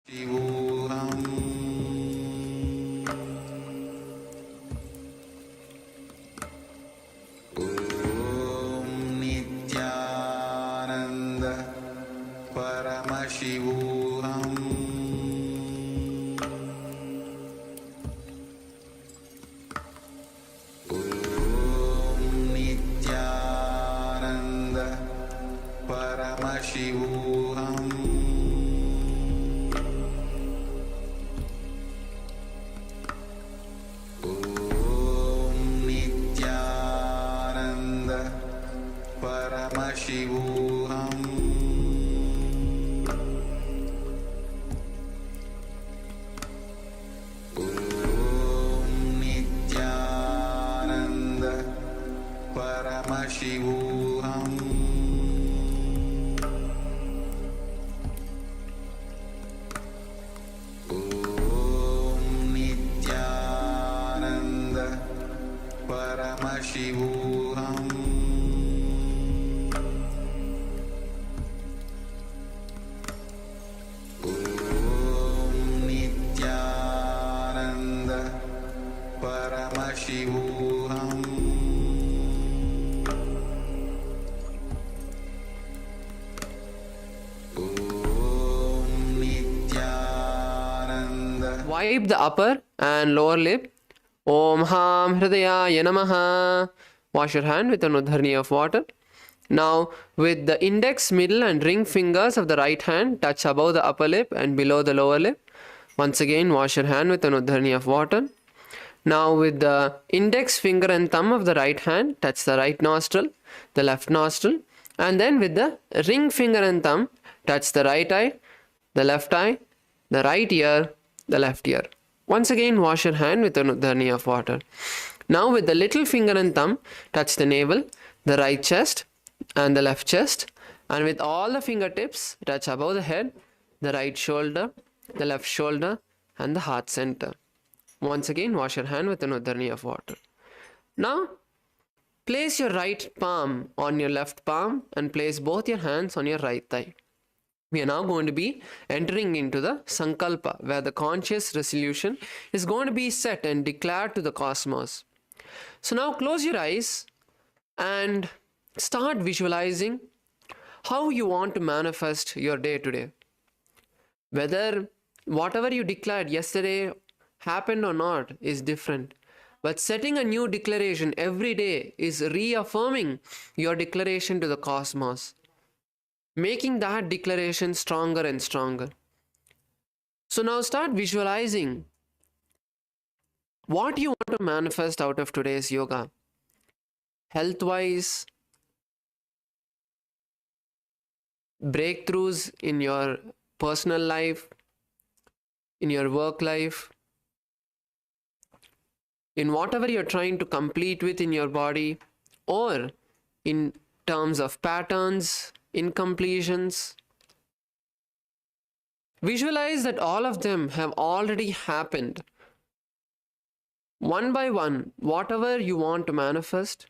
शिवोऽहम् ॐ नित्यानन्द परमशिवोऽहम् ॐ नित्यानन्द परमशिवोऽहम् परमशिवोऽहम् ॐ नित्यानन्द परमशिवोऽहम् ॐ नित्यानन्द परमशिवोऽहम् परमशिवोऽहम् ॐ Nityanand. Wipe the upper and lower lip. Om Ham Hridayaya Namaha. Wash your hand with an udharni of water. Now, with the index, middle and ring fingers of the right hand, touch above the upper lip and below the lower lip. Once again, wash your hand with an udharni of water. Now, with the index finger and thumb of the right hand, touch the right nostril, the left nostril, and then with the ring finger and thumb, touch the right eye, the left eye, the right ear, the left ear. Once again, wash your hand with an udharni of water. Now, with the little finger and thumb, touch the navel, the right chest, and the left chest, and with all the fingertips, touch above the head, the right shoulder, the left shoulder, and the heart center. Once again, wash your hand with an udharni of water. Now, place your right palm on your left palm and place both your hands on your right thigh. We are now going to be entering into the Sankalpa, where the conscious resolution is going to be set and declared to the cosmos. So now close your eyes and start visualizing how you want to manifest your day today. Whether whatever you declared yesterday happened or not is different. But setting a new declaration every day is reaffirming your declaration to the cosmos, making that declaration stronger and stronger. So now start visualizing what you want to manifest out of today's yoga. Health-wise, breakthroughs in your personal life, in your work life, in whatever you're trying to complete with in your body, or in terms of patterns, incompletions. Visualize that all of them have already happened. One by one, whatever you want to manifest,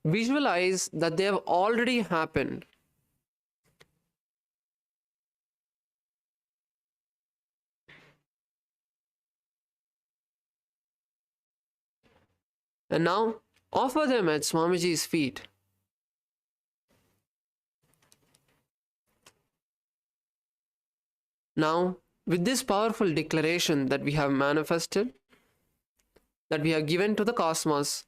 visualize that they have already happened. And now, offer them at Swamiji's feet. Now, with this powerful declaration that we have manifested, that we have given to the cosmos,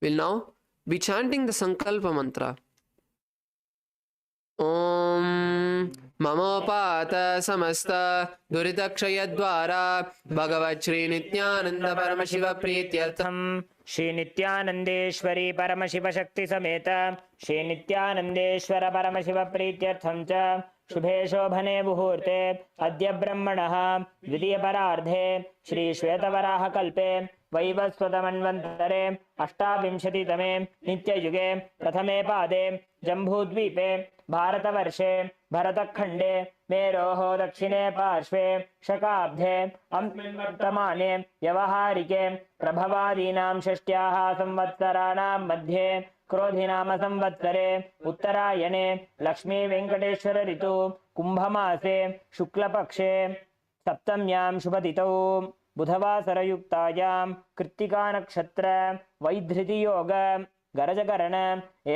we'll now be chanting the Sankalpa mantra. Om Mamopata Samasta Duritakshayadvara Bhagavat Shri Nithyananda Paramashiva Prityartham Shri नित्यानंदेश्वरी Paramshiva शक्ति समेत श्री नित्यानंदेश्वर परमशिव प्रीत्यर्थं च शुभे शोभने मुहूर्ते अद्य ब्रह्मणः द्वितीय परार्धे श्री श्वेतवराह कल्पे वैवस्वतमन्वन्तरे अष्टाविंशतितमे नित्ययुगे प्रथमे पादे जम्बूद्वीपे भारतवर्षे भरतखण्डे मेरोः दक्षिणे पार्श्वे शकाब्धे वर्तमाने व्यवहारिके प्रभवादीनां षष्ट्याः संवत्सराणां मध्ये क्रोधिनाम संवत्सरे उत्तरायणे लक्ष्मी वेंकटेश्वर ऋतु कुंभमासे शुक्लपक्षे सप्तम्यां शुभतिथौ बुधवासरयुक्तायां कृत्तिकानक्षत्र वैधृतियोग गरजकरण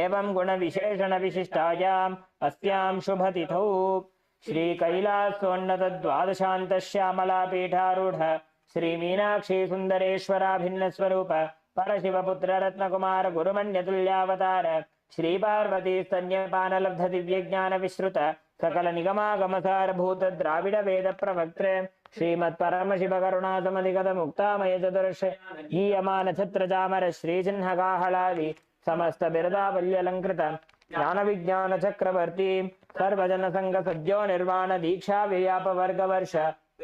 एवं गुणविशेषणविशिष्टायाम् अस्यां शुभतिथौ श्रीकैलासोन्नतद्वादशान्तश्यामलापीठारूढ श्रीमीनाक्षी सुन्दरेश्वराभिन्नस्वरूप परशिवपुत्ररत्नकुमार गुरुमन्यतुल्यावतार श्रीपार्वती स्तन्यपानलब्धदिव्यज्ञानविश्रुत सकलनिगमागमसारभूत द्राविडवेदप्रवक्त्रे श्रीमत्परमशिवकरुणासमधिगतमुक्तामयचतुर्ष गीयमानछत्रचामर श्रीचिह्नकाहलादि समस्तबिरदावल्यलङ्कृत ज्ञानविज्ञानचक्रवर्ती सर्वजनसङ्गसद्यो निर्वाण दीक्षाव्यापवर्गवर्ष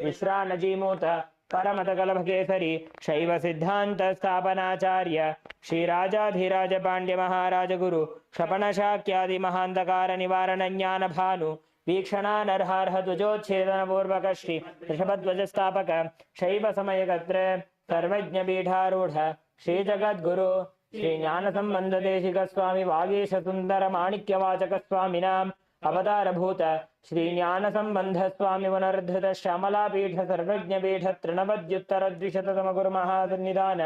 विश्रानजीमूत परमतकलभकेसरी शैव सिद्धांत स्थापनाचार्य श्रीराजाधिराज पांड्य महाराज गुरु क्षपणशाक्यादि महांधकार निवारण ज्ञान भानु वीक्षणानर्हार्ह ध्वजोच्छेदन पूर्वक श्री ऋषभध्वज स्थापक शैव समयकत्र सर्वज्ञ पीठारूढ़ श्री जगद्गुरु श्री ज्ञान संबंध देशिक स्वामी वागीश सुंदर माणिक्यवाचक स्वामिनाम अवतारभूत श्री ज्ञान संबंध स्वामी पुनरुद्धृत श्यामलापीठ सर्वज्ञ पीठ तृणवद्युत्तर द्विशततम गुरु महासन्निधान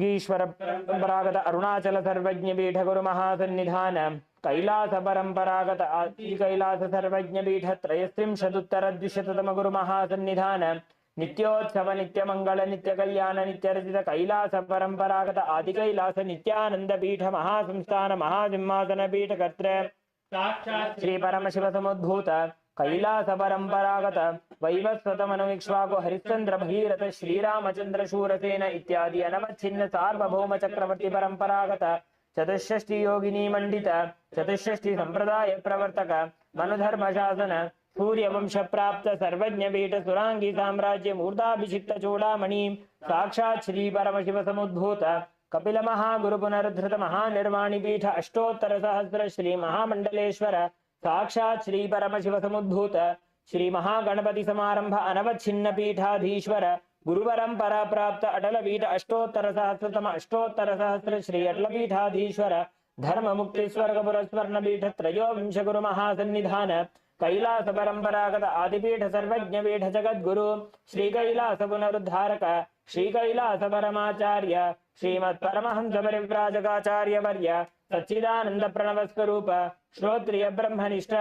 ईश्वर परंपरागत अरुणाचल सर्वज्ञ पीठ गुरु महासन्निधान कैलास परंपरागत आदि कैलास सर्वज्ञ पीठ त्रयस्त्रिंशदुत्तर द्विशततम गुरु महासन्निधान नित्योत्सव नित्य मंगल नित्य कल्याण नित्य रचित कैलास परंपरागत आदि कैलास नित्यानंद पीठ महासंस्थान महासिंहासन पीठ कर्त्र श्री परमशिव समुद्भूत कैलास परंपरागत वैवस्वत मनुविक्ष्वाको हरिश्चंद्र भगीरथ श्रीरामचंद्र शूरसेन इत्यादि अनवच्छिन्न सार्वभौम चक्रवर्ती परंपरागत चतुष्षष्टि योगिनी मंडित चतुष्षष्टि संप्रदाय प्रवर्तक मनुधर्म शासन सूर्य वंश प्राप्त सर्वज्ञ पीठ सुरांगी साम्राज्य मूर्धाभिषिक्त चूड़ामणि साक्षात् श्री परमशिव समुद्भूत कपिल महागुरु पुनरुद्धृत महानिर्वाणी पीठ अष्टोत्तर सहस्र श्री महामंडलेश्वर साक्षात् श्री परमशिव समुद्भूत श्री महागणपति समारंभ अनवच्छिन्न पीठाधीश्वर गुरु परंपरा प्राप्त अटल पीठ अष्टोत्तर सहस्रतम अष्टोत्तर सहस्र श्री अटल पीठाधीश्वर धर्म मुक्ति स्वर्ग पुरस्वर्ण पीठ त्रयोविंश गुरु महासन्निधान कैलास परंपरागत आदिपीठ सर्वज्ञ पीठ जगद्गुरु श्री कैलास पुनरुद्धारक श्री कैलास परमाचार्य श्रीमत् परमहंस परिव्राजकाचार्य वर्य सच्चिदानंद प्रणव स्वरूप श्रोत्रिय ब्रह्मनिष्ठ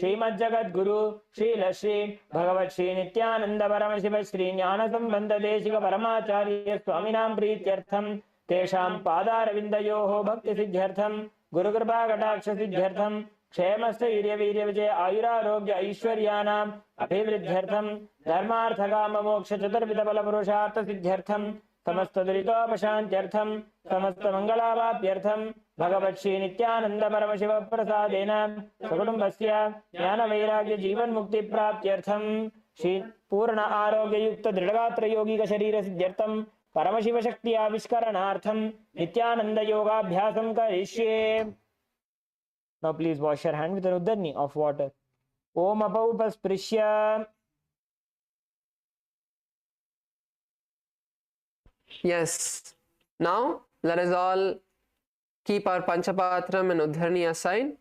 श्रीमद् जगद्गुरु श्रील श्री भगवत श्री नित्यानंद परमशिव श्री ज्ञान संबंध देशिक परमाचार्य स्वामिनां प्रीत्यर्थम तेषां पादारविन्दयोः भक्ति सिद्ध्यर्थम गुरुकृपा कटाक्ष सिद्ध्यर्थम क्षेमस्थैर्य वीर्य विजय आयुरारोग्य ऐश्वर्यानाम् अभिवृद्ध्यर्थम धर्मार्थ काम मोक्ष चतुर्विध बल पुरुषार्थ सिद्ध्यर्थम समस्त दुरितोपशान्त्यर्थम समस्त मंगलावाप्यर्थम भगवत् श्री नित्यानंद परमशिव प्रसादेन सकुटुम्बस्य ज्ञान वैराग्य जीवन मुक्ति प्राप्त्यर्थम श्री पूर्ण आरोग्य युक्त दृढ़गात्र योगिक शरीर सिद्ध्यर्थम परमशिव शक्ति आविष्करणार्थम नित्यानंद योगाभ्यासं करिष्ये. Now please wash your hand with an uddani of water. Om apaupasprisya. Yes. Now let us all keep our Panchapatram and Uddharni aside.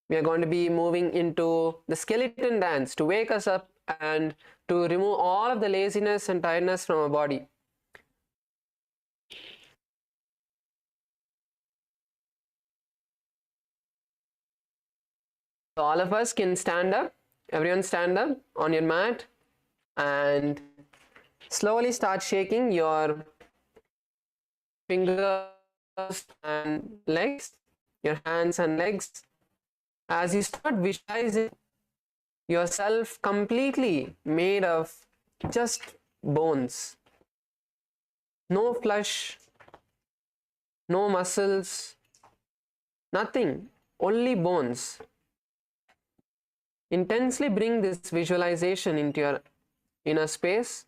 We are going to be moving into the skeleton dance to wake us up and to remove all of the laziness and tiredness from our body. So all of us can stand up. Everyone stand up on your mat and slowly start shaking your fingers and legs, your hands and legs. As you start visualizing yourself completely made of just bones, no flesh, no muscles, nothing, only bones. Intensely bring this visualization into your inner space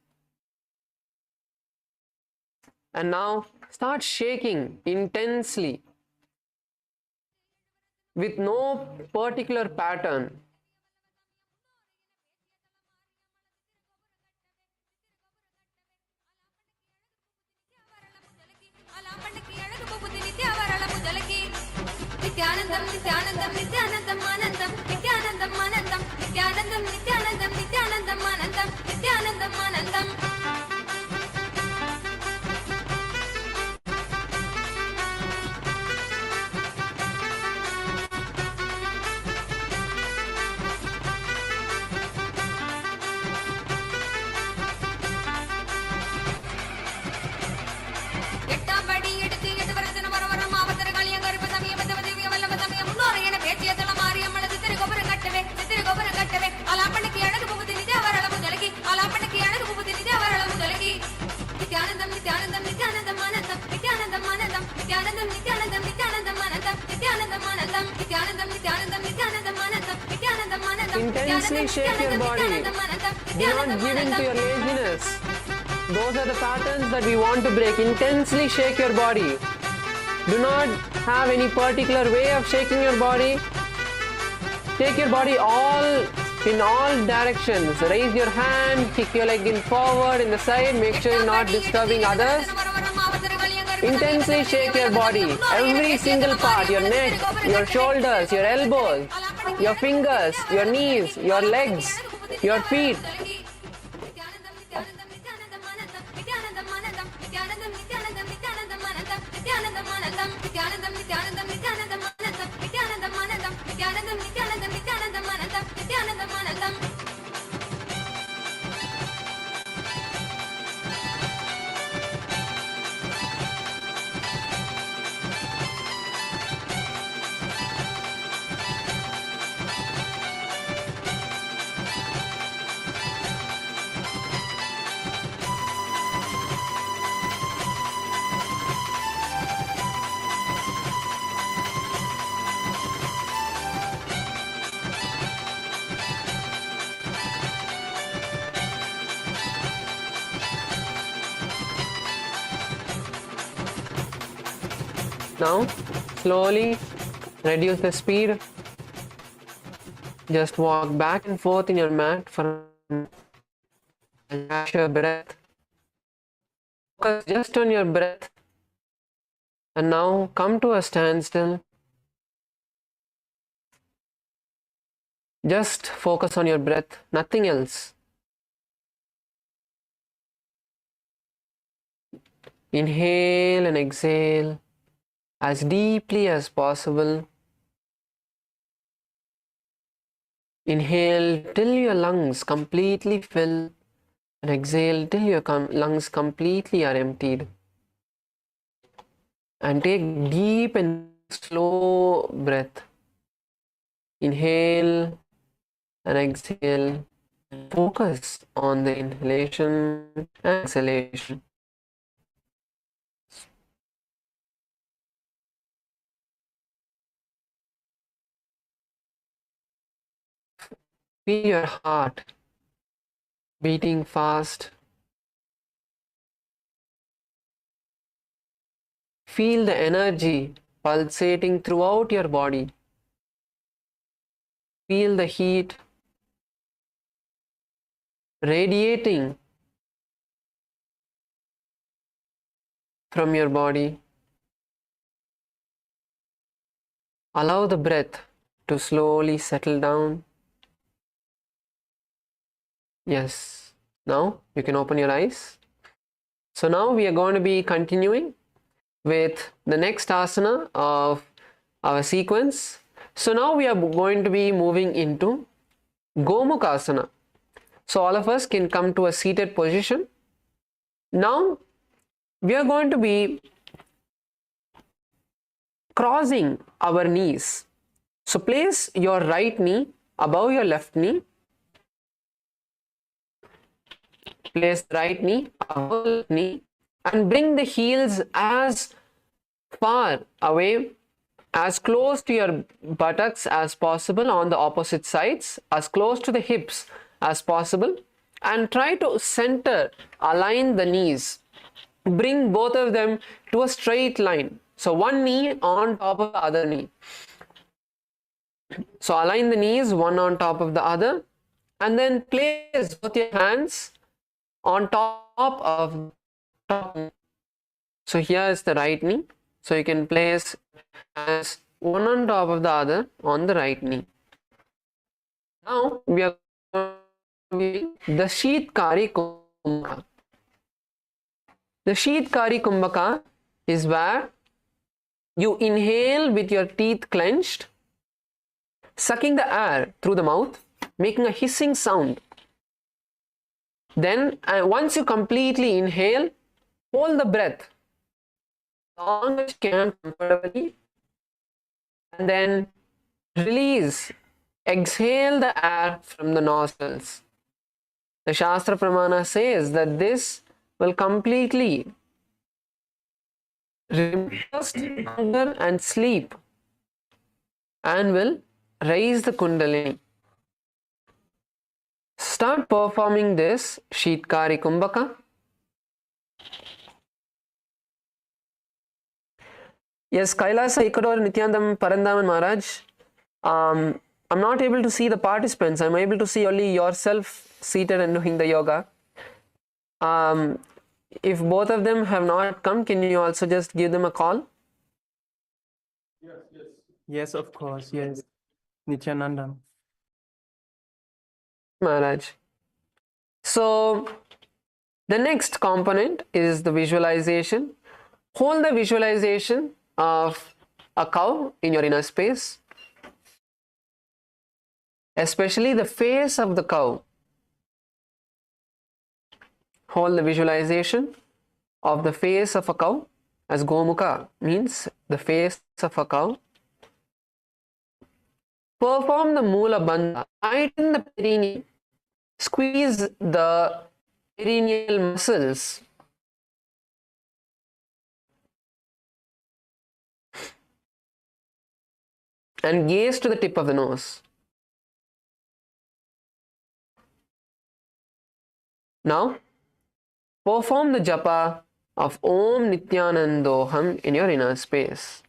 and now start shaking intensely with no particular pattern. Nithyanandam, Nithyanandam, Nithyanandam, Anandam, Nithyanandam, Nithyanandam, Nithyanandam, Nithyanandam, Anandam, Nithyanandam, Anandam. எட்டாம் படி எடுத்து எட்டு வருஷம் வர வர மாவத்தர காளியம் கருப்ப சமயம் பதவதேவிய வல்லவ சமயம் முன்னோரை என பேச்சிய தல மாரியம் அழகு திருகோபுரம் கட்டவே அலாப்பண்ணுக்கு அழகு புகுதி நிதே வரளவு தொலகி அலாப்பண்ணுக்கு அழகு புகுதி நிதே வரளவு தொலகி நித்யானந்தம் நித்யானந்தம் நித்யானந்தம் ஆனந்தம் நித்யானந்தம் ஆனந்தம் நித்யானந்தம் நித்யானந்தம் நித்யானந்தம் ஆனந்தம் நித்யானந்தம் ஆனந்தம் நித்யானந்தம் நித்யானந்தம் நித்யானந்தம் ஆனந்தம் நித்யானந்தம் ஆனந்தம் Intensely shake your body. Do not give in to your laziness. Those are the patterns that we want to break. Intensely shake your body. Do not have any particular way of shaking your body. Take your body in all directions. Raise your hand, kick your leg in forward, in the side. Make sure you're not disturbing others. Intensely shake your body. Every single part, your neck, your shoulders, your elbows, your fingers, your knees, your legs, your feet. Now, slowly reduce the speed. Just walk back and forth in your mat for and catch your breath. Focus just on your breath. And now come to a standstill. Just focus on your breath, nothing else. Inhale and exhale as deeply as possible. Inhale till your lungs completely fill and exhale till your lungs completely are emptied. And take deep and slow breath. Inhale and exhale. Focus on the inhalation and exhalation. Feel your heart beating fast. Feel the energy pulsating throughout your body. Feel the heat radiating from your body. Allow the breath to slowly settle down. Yes, now you can open your eyes. So now we are going to be continuing with the next asana of our sequence. So now we are going to be moving into Gomukhasana. So all of us can come to a seated position. Now we are going to be crossing our knees. So place your right knee above your left knee. Place the right knee above the left knee and bring the heels as far away, as close to your buttocks as possible on the opposite sides, as close to the hips as possible, and try to center, align the knees. Bring both of them to a straight line. So one knee on top of the other knee. So align the knees one on top of the other and then place both your hands on top of top. So here is the right knee. So you can place hands one on top of the other on the right knee. Now we are going to the Sheetkari Kumbhaka. The Sheetkari Kumbhaka is where you inhale with your teeth clenched, sucking the air through the mouth, making a hissing sound. Then, once you completely inhale, hold the breath as long as you can comfortably, and then release, exhale the air from the nostrils. The Shastra Pramana says that this will completely remove hunger and sleep and will raise the Kundalini. Start performing this Sheetkari Kumbhaka. Yes, Kailasa, Ecuador, Nithyananda, Parandaman Maharaj. I'm not able to see the participants. I'm able to see only yourself seated and doing the yoga. If both of them have not come, can you also just give them a call? Yes, of course. Yes. Nithyananda. Maharaj. So, the next component is the visualization. Hold the visualization of a cow in your inner space, especially the face of the cow. Hold the visualization of the face of a cow, as Gomukha means the face of a cow. Perform the Mula Bandha. Tighten the perineum. Squeeze the perineal muscles. And gaze to the tip of the nose. Now, perform the japa of Om Nithyanandoham in your inner space.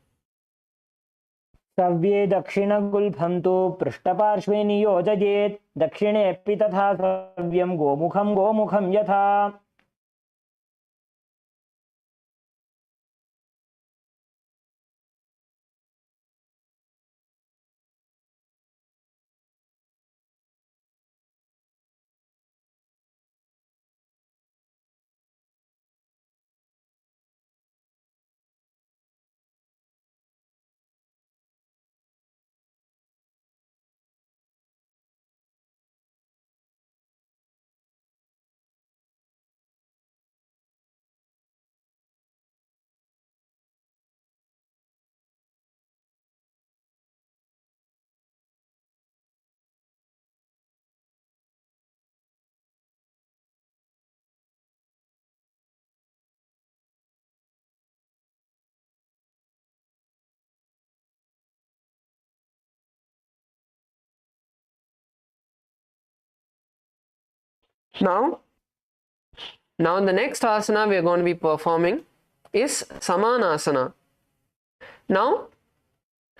सव्ये दक्षिणगुल्फं तु पृष्ठपार्श्वे नियोजयेत् दक्षिणेऽपि तथा सव्यं गोमुखं गोमुखं यथा. Now the next asana we are going to be performing is Samanasana. Now,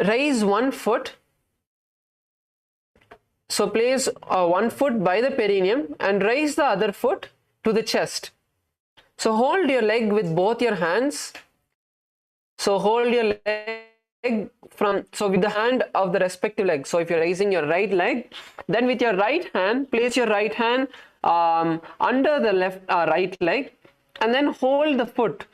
raise one foot. So place one foot by the perineum and raise the other foot to the chest. So hold your leg with both your hands. So hold your leg with the hand of the respective leg. So if you're raising your right leg, then with your right hand, place your right hand under the right leg, and then hold the foot.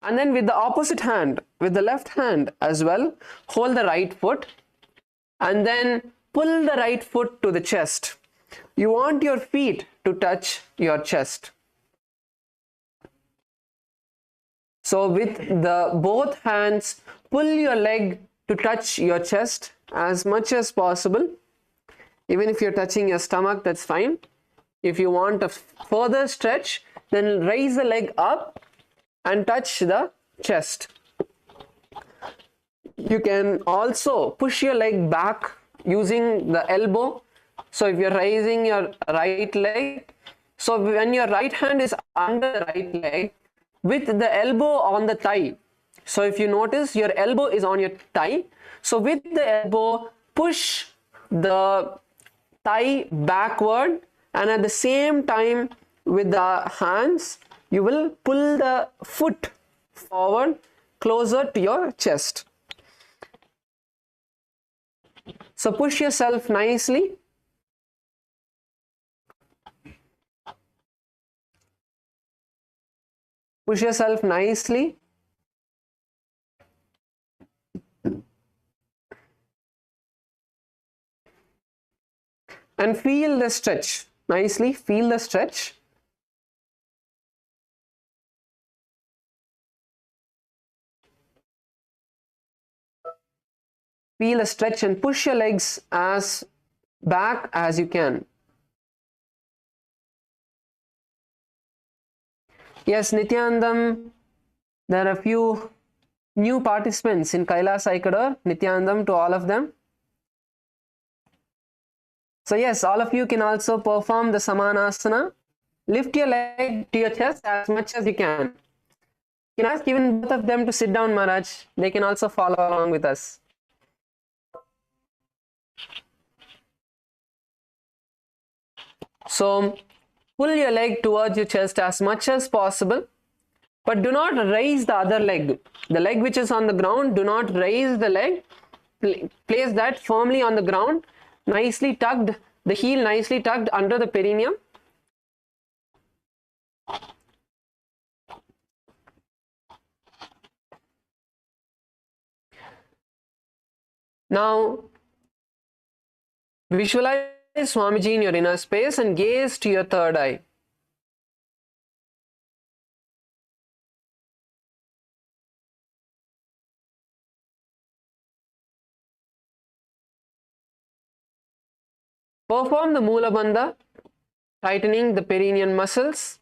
And then with the opposite hand, with the left hand as well, hold the right foot, and then pull the right foot to the chest. You want your feet to touch your chest. So with the both hands, pull your leg to touch your chest as much as possible. Even if you're touching your stomach, that's fine. If you want a further stretch, then raise the leg up and touch the chest. You can also push your leg back using the elbow. So if you're raising your right leg, so when your right hand is under the right leg, with the elbow on the thigh. So if you notice, your elbow is on your thigh. So with the elbow, push the thigh backward, and at the same time with the hands, you will pull the foot forward closer to your chest. So push yourself nicely Push yourself nicely. And feel the stretch. Nicely feel the stretch. Feel a stretch and push your legs as back as you can. Yes, Nithyanandam, there are a few new participants in Kailasa Ikador. Nithyanandam to all of them. So yes, all of you can also perform the Samanasana. Lift your leg to your chest as much as you can. You can ask even both of them to sit down, Maharaj. They can also follow along with us. So pull your leg towards your chest as much as possible, but do not raise the other leg. The leg which is on the ground, do not raise the leg. Place that firmly on the ground, nicely tucked, the heel nicely tucked under the perineum. Now visualize Swamiji in your inner space and gaze to your third eye. Perform the Mula Bandha, tightening the perineal muscles.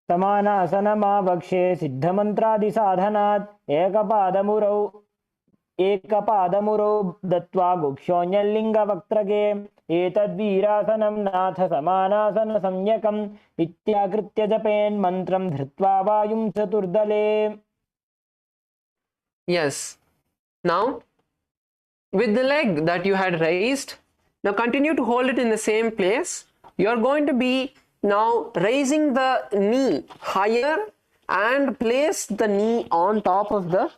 समानासनमावक्षे सिद्धमन्त्रादिसाधनात् एकपादमुरौ दत्त्वा गुक्षोऽन्यलिङ्गवक्त्रके एतद्वीरासनं नाथ समानासनसंज्ञकम् इत्याकृत्य Japan मन्त्रं धृत्वा वायुं चतुर्दले. Yes. Now, with the leg that you had raised, now continue to hold it in the same place. You are going to be now raising the knee higher and place the knee on top of the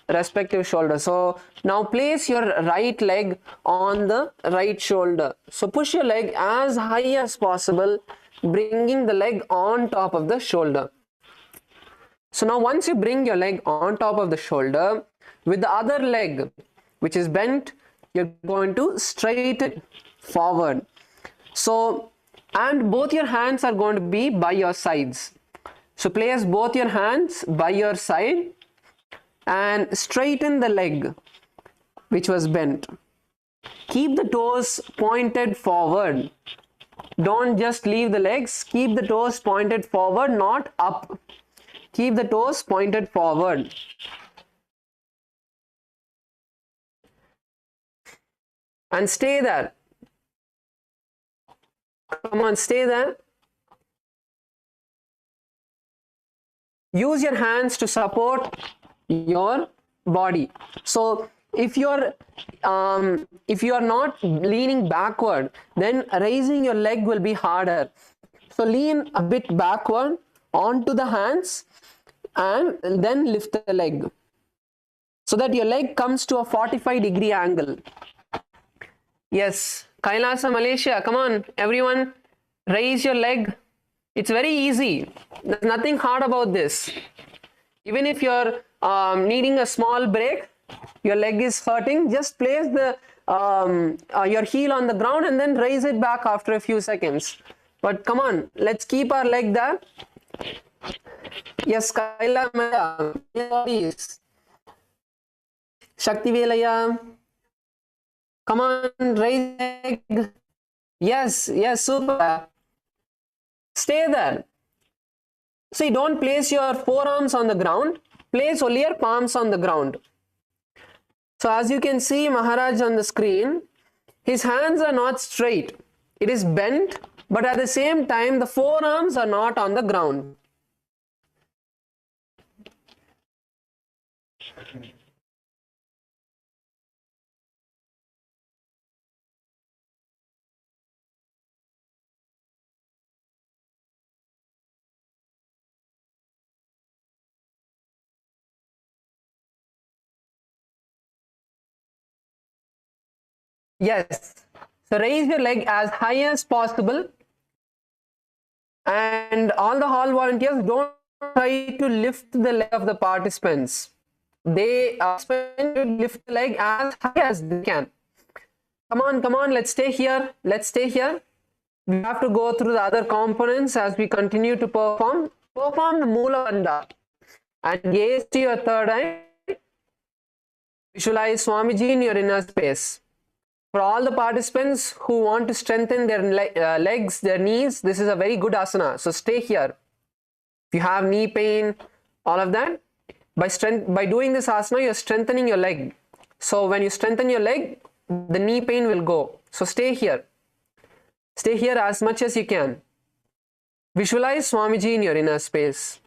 respective shoulder. So now place your right leg on the right shoulder. So push your leg as high as possible, bringing the leg on top of the shoulder. So now once you bring your leg on top of the shoulder, with the other leg which is bent, you're going to straighten forward. So, and both your hands are going to be by your sides. So place both your hands by your side and straighten the leg which was bent. Keep the toes pointed forward. Don't just leave the legs. Keep the toes pointed forward, not up. Keep the toes pointed forward. And stay there. Come on, stay there. Use your hands to support your body. So if you're not leaning backward, then raising your leg will be harder. So lean a bit backward onto the hands and then lift the leg so that your leg comes to a 45-degree angle. Yes, Kailasa, Malaysia, come on, everyone, raise your leg. It's very easy. There's nothing hard about this. Even if you're needing a small break, your leg is hurting, just place the your heel on the ground and then raise it back after a few seconds. But come on, let's keep our leg there. Yes, Kaila, please. Shakti Velaya. Come on, raise leg. Yes, super. Stay there. See, don't place your forearms on the ground. Place only your palms on the ground. So as you can see Maharaj on the screen, his hands are not straight. It is bent, but at the same time, the forearms are not on the ground. Yes. So raise your leg as high as possible. And all the hall volunteers, don't try to lift the leg of the participants. They should lift the leg as high as they can. Come on, let's stay here. Let's stay here. We have to go through the other components as we continue to perform. Perform the Mula Bandha and gaze to your third eye. Visualize Swamiji in your inner space. For all the participants who want to strengthen their legs, their knees, this is a very good asana. So stay here. If you have knee pain, all of that, by doing this asana, you're strengthening your leg. So when you strengthen your leg, the knee pain will go. So stay here. Stay here as much as you can. Visualize Swamiji in your inner space.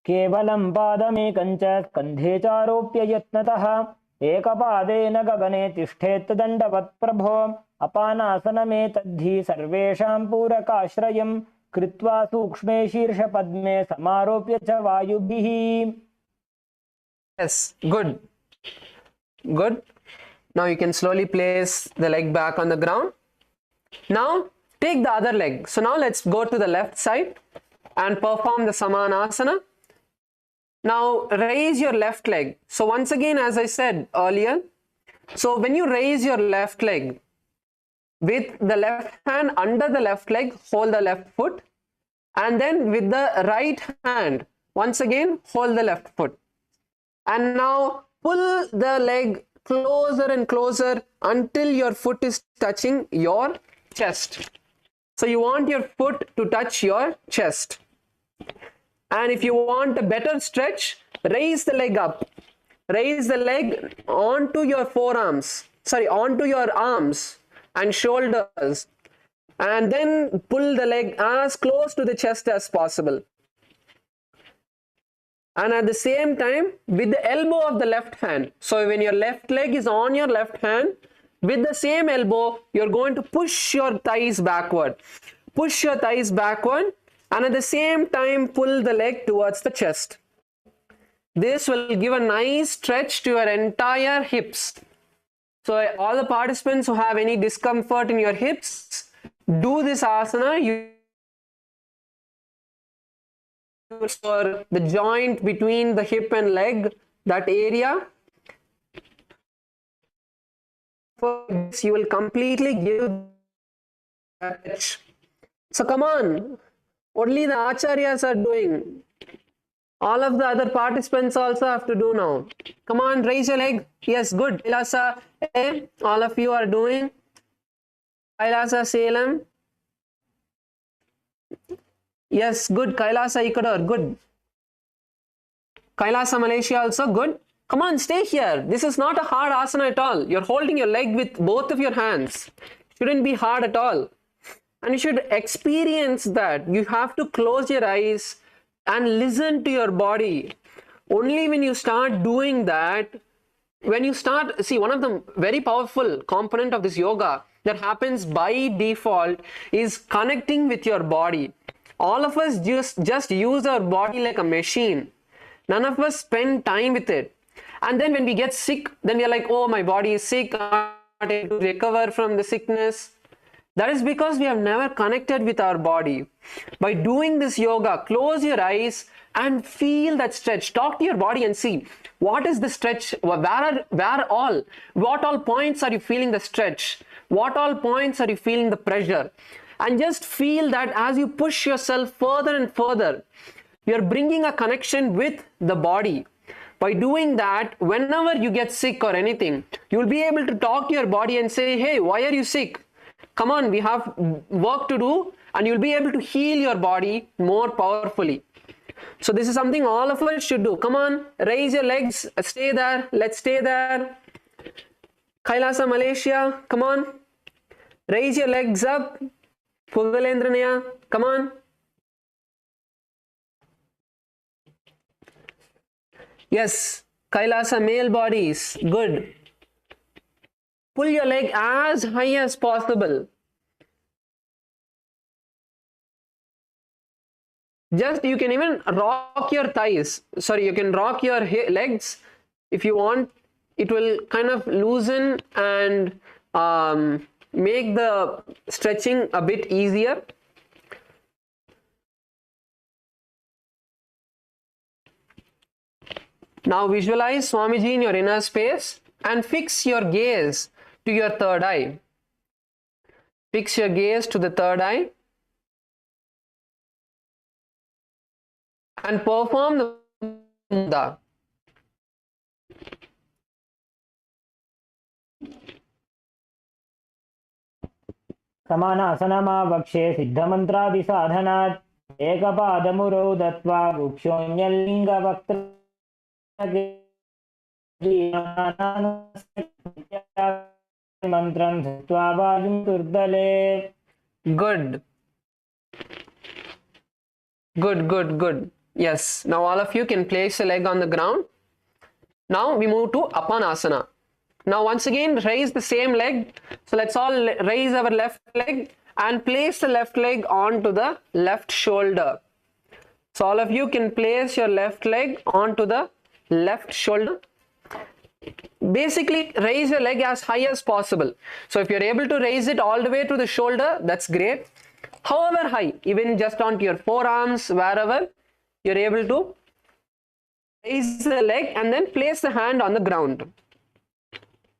केवलं पादमेकं च स्कन्धे चारोप्य यत्नतः एकपादेन गगने तिष्ठेत् दण्डवत् प्रभो अपानासनमेतद्धि सर्वेषां पूरकाश्रयं कृत्वा सूक्ष्मे शीर्षपद्मे समारोप्य च वायुभिः. Yes, good. Good. Now you can slowly place the leg back on the ground. Now take the other leg. So now let's go to the left side and perform the Samanasana. Now raise your left leg. So once again, as I said earlier, so when you raise your left leg, with the left hand under the left leg, hold the left foot, and then with the right hand, once again, hold the left foot. And now pull the leg closer and closer until your foot is touching your chest. So you want your foot to touch your chest. And if you want a better stretch, raise the leg up. Raise the leg onto your forearms, onto your arms and shoulders. And then pull the leg as close to the chest as possible. And at the same time, with the elbow of the left hand. So when your left leg is on your left hand, with the same elbow, you're going to push your thighs backward. Push your thighs backward. And at the same time, pull the leg towards the chest. This will give a nice stretch to your entire hips. So all the participants who have any discomfort in your hips, do this asana. For the joint between the hip and leg, that area. For this, you will completely give that stretch. So come on. Only the acharyas are doing. All of the other participants also have to do now. Come on, raise your leg. Yes, good. Kailasa, all of you are doing. Kailasa, Salem. Yes, good. Kailasa, Ecuador, good. Kailasa, Malaysia also, good. Come on, stay here. This is not a hard asana at all. You're holding your leg with both of your hands. Shouldn't be hard at all. And you should experience that. You have to close your eyes and listen to your body. Only when you start doing that, when you start, see, one of the very powerful component of this yoga that happens by default is connecting with your body. All of us just use our body like a machine. None of us spend time with it. And then when we get sick, then we are like, oh, my body is sick. I'm not able to recover from the sickness. That is because we have never connected with our body. By doing this yoga, close your eyes and feel that stretch. Talk to your body and see what is the stretch, what all points are you feeling the stretch? What all points are you feeling the pressure? And just feel that as you push yourself further and further, you're bringing a connection with the body. By doing that, whenever you get sick or anything, you'll be able to talk to your body and say, hey, why are you sick? Come on, we have work to do, and you'll be able to heal your body more powerfully. So this is something all of us should do. Come on, raise your legs, stay there, let's stay there. Kailasa, Malaysia, come on. Raise your legs up. Pugalendranaya, come on. Yes, Kailasa, male bodies, good. Pull your leg as high as possible. Just, you can even rock your thighs. Sorry, you can rock your legs if you want. it will kind of loosen and make the stretching a bit easier. Now visualize Swamiji in your inner space and fix your gaze to your third eye. Fix your gaze to the third eye and perform the mudra. समानासनमावक्षे सिद्धमन्त्रादिसाधनात् एकपादमुरौ दत्त्वा मन्त्रं धृत्वा वायुं तुर्दले. Good. Good. Yes. Now all of you can place a leg on the ground. Now we move to Apanasana. Now once again raise the same leg. So let's all raise our left leg and place the left leg onto the left shoulder. So all of you can place your left leg onto the left shoulder. Basically raise your leg as high as possible. So if you're able to raise it all the way to the shoulder, that's great. However high, even just onto your forearms, wherever you're able to raise the leg and then place the hand on the ground.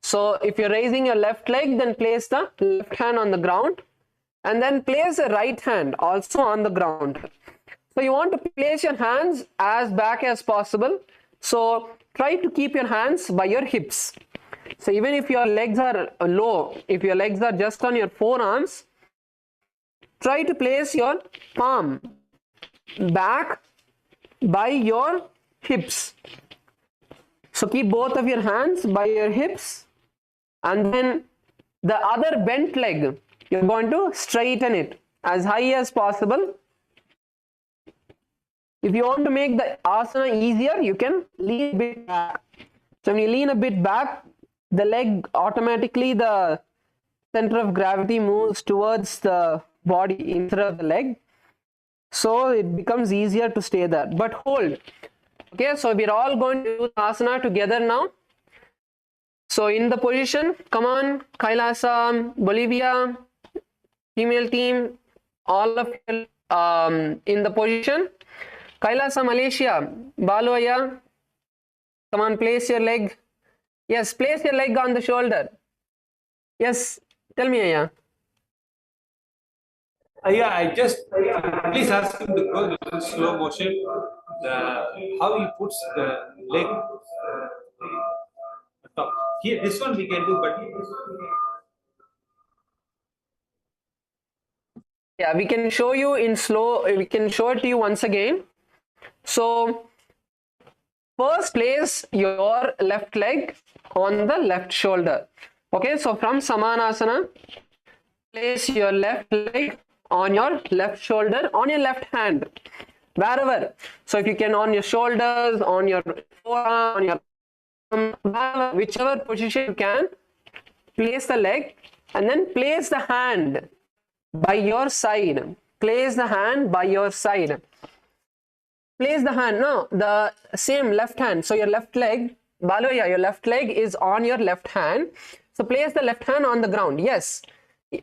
So if you're raising your left leg, then place the left hand on the ground and then place the right hand also on the ground. So you want to place your hands as back as possible. So try to keep your hands by your hips. So even if your legs are low, if your legs are just on your forearms, try to place your palm back by your hips. So keep both of your hands by your hips and then the other bent leg, you're going to straighten it as high as possible. If you want to make the asana easier, you can lean a bit back. So when you lean a bit back, the leg automatically, the center of gravity moves towards the body instead of the leg. So it becomes easier to stay there. But hold. Okay, so we're all going to do asana together now. So in the position, come on, Kailasa, Bolivia, female team, all of you in the position. Kailasa, Malaysia, Baloya, come on, place your leg. Yes, place your leg on the shoulder. Yes, tell me, Aya. Yeah, I just please ask him to go in slow motion. How he puts the leg top. Here, this one we can do, but Yeah, we can show you in slow. We can show it to you once again. So first place your left leg on the left shoulder. Okay, so from Samanasana, place your left leg on your left shoulder, on your left hand, wherever. So if you can, on your shoulders, on your forearm, on your arm, whichever position you can, place the leg and then place the hand by your side. Place the hand by your side. Place the hand, no, the same left hand. So your left leg, Baloya, your left leg is on your left hand. So place the left hand on the ground. Yes. You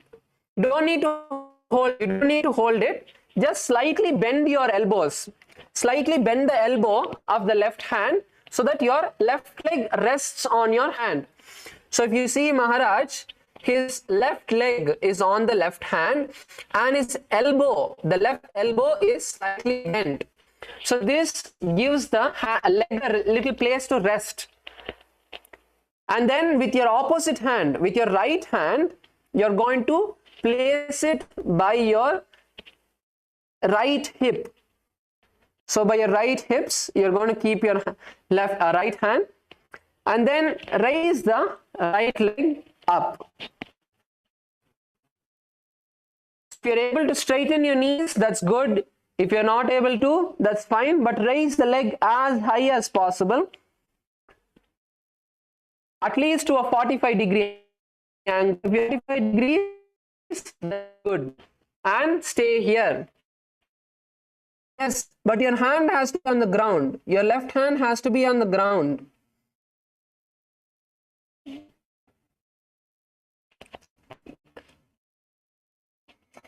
don't need to hold it. Just slightly bend your elbows. Slightly bend the elbow of the left hand so that your left leg rests on your hand. So if you see Maharaj, his left leg is on the left hand and his elbow, the left elbow is slightly bent. So this gives the leg a little place to rest. And then with your opposite hand, with your right hand, you're going to place it by your right hip. So by your right hips, you're going to keep your right hand and then raise the right leg up. If you're able to straighten your knees, that's good. If you're not able to, that's fine, but raise the leg as high as possible, at least to a 45-degree angle. If you're 45 degrees, that's good. And stay here. Yes, but your hand has to be on the ground. Your left hand has to be on the ground.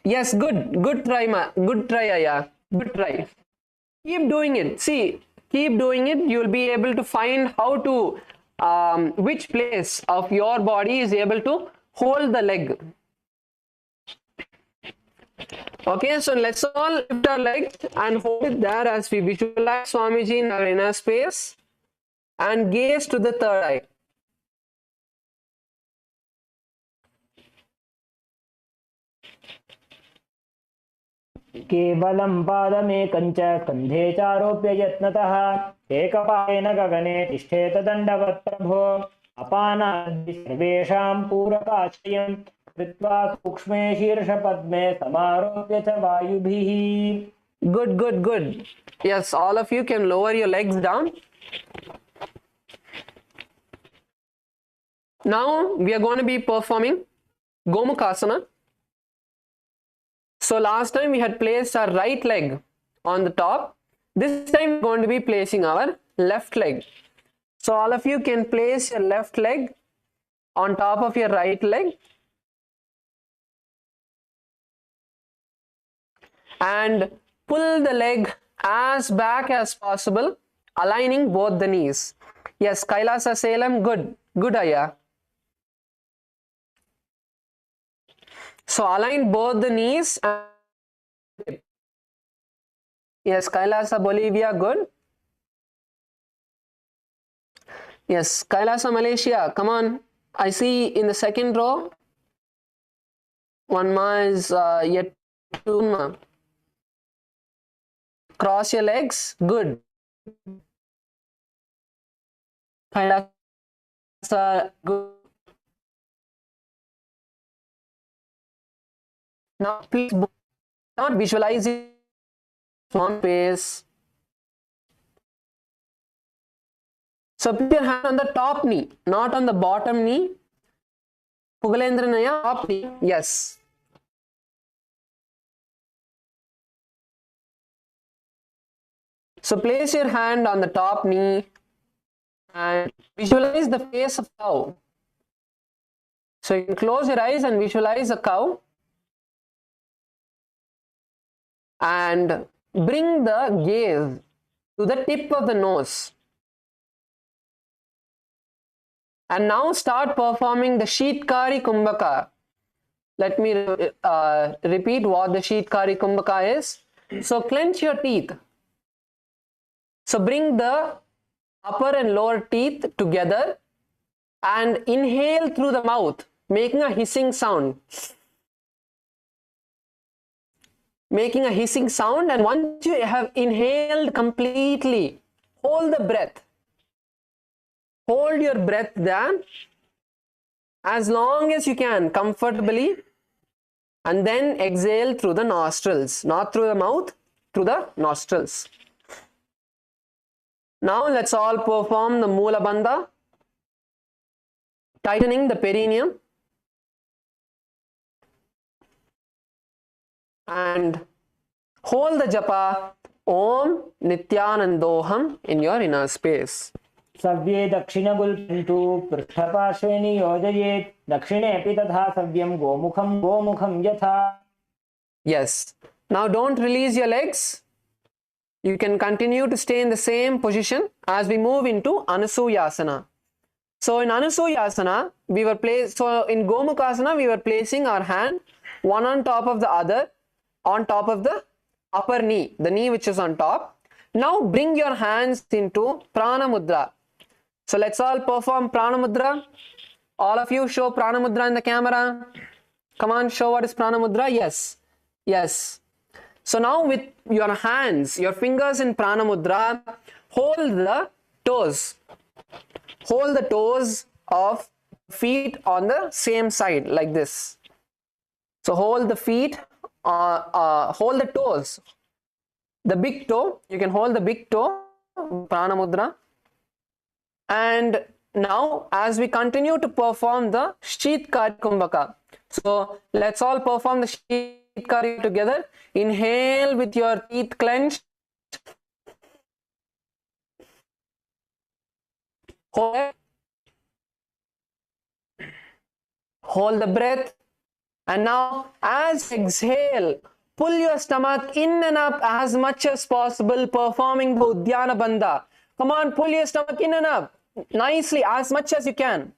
Yes, good try, good try, Aya. Good try. Keep doing it. See, keep doing it. You'll be able to find how to, which place of your body is able to hold the leg. Okay, so let's all lift our legs and hold it there as we visualize Swamiji in our inner space and gaze to the third eye. केवलं पादमेकं च कन्धे चारोप्य यत्नतः एकपादेन गगने तिष्ठेत दण्डवत् प्रभो अपानादि सर्वेषां पूरकाश्रयं कृत्वा सूक्ष्मे शीर्षपद्मे समारोप्य च वायुभिः. Good. Yes, all of you can lower your legs down. Now we are going to be performing Gomukhasana. So last time we had placed our right leg on the top. This time we're going to be placing our left leg. So all of you can place your left leg on top of your right leg. And pull the leg as back as possible, aligning both the knees. Yes, Kailasa Salem, good Aya. So align both the knees. Yes, Kailasa Bolivia, good. Yes, Kailasa Malaysia, come on. I see in the second row, one ma is yet two ma. Cross your legs, good. Kailasa, good. Now please not visualize one face. So put your hand on the top knee, not on the bottom knee. Pugalendranaya, top knee, yes. So place your hand on the top knee and visualize the face of cow. So you can close your eyes and visualize a cow. And bring the gaze to the tip of the nose. And now start performing the Sheetkari Kumbhaka. Let me repeat what the Sheetkari Kumbhaka is. So clench your teeth. So bring the upper and lower teeth together and inhale through the mouth, making a hissing sound. Making a hissing sound, and once you have inhaled completely, hold the breath. Hold your breath there as long as you can comfortably, and then exhale through the nostrils, not through the mouth, through the nostrils. Now let's all perform the Moola Bandha, tightening the perineum. And hold the japa Om Nithyanandoham in your inner space. सव्ये दक्षिणगुल्पन्तु पृष्ठपार्श्वे नियोजयेत् दक्षिणेऽपि तथा सव्यं गोमुखं यथा. Yes. Now don't release your legs. You can continue to stay in the same position as we move into Anusuyasana. So in Anusuyasana, so in Gomukhasana, we were placing our hand one on top of the other, on top of the upper knee, the knee which is on top. Now bring your hands into Prana Mudra. So let's all perform Prana Mudra. All of you show Prana Mudra in the camera. Come on, show what is Prana Mudra. Yes. So now with your hands, your fingers in Prana Mudra, hold the toes. Hold the toes of feet on the same side like this. So hold the feet, hold the toes. The big toe, you can hold the big toe, Prana Mudra. And now as we continue to perform the Sheetkari Kumbhaka. So let's all perform the Sheetkari together. Inhale with your teeth clenched. Hold the breath And now, as exhale, pull your stomach in and up as much as possible, performing the Uddiyana Bandha. Come on, pull your stomach in and up nicely, as much as you can.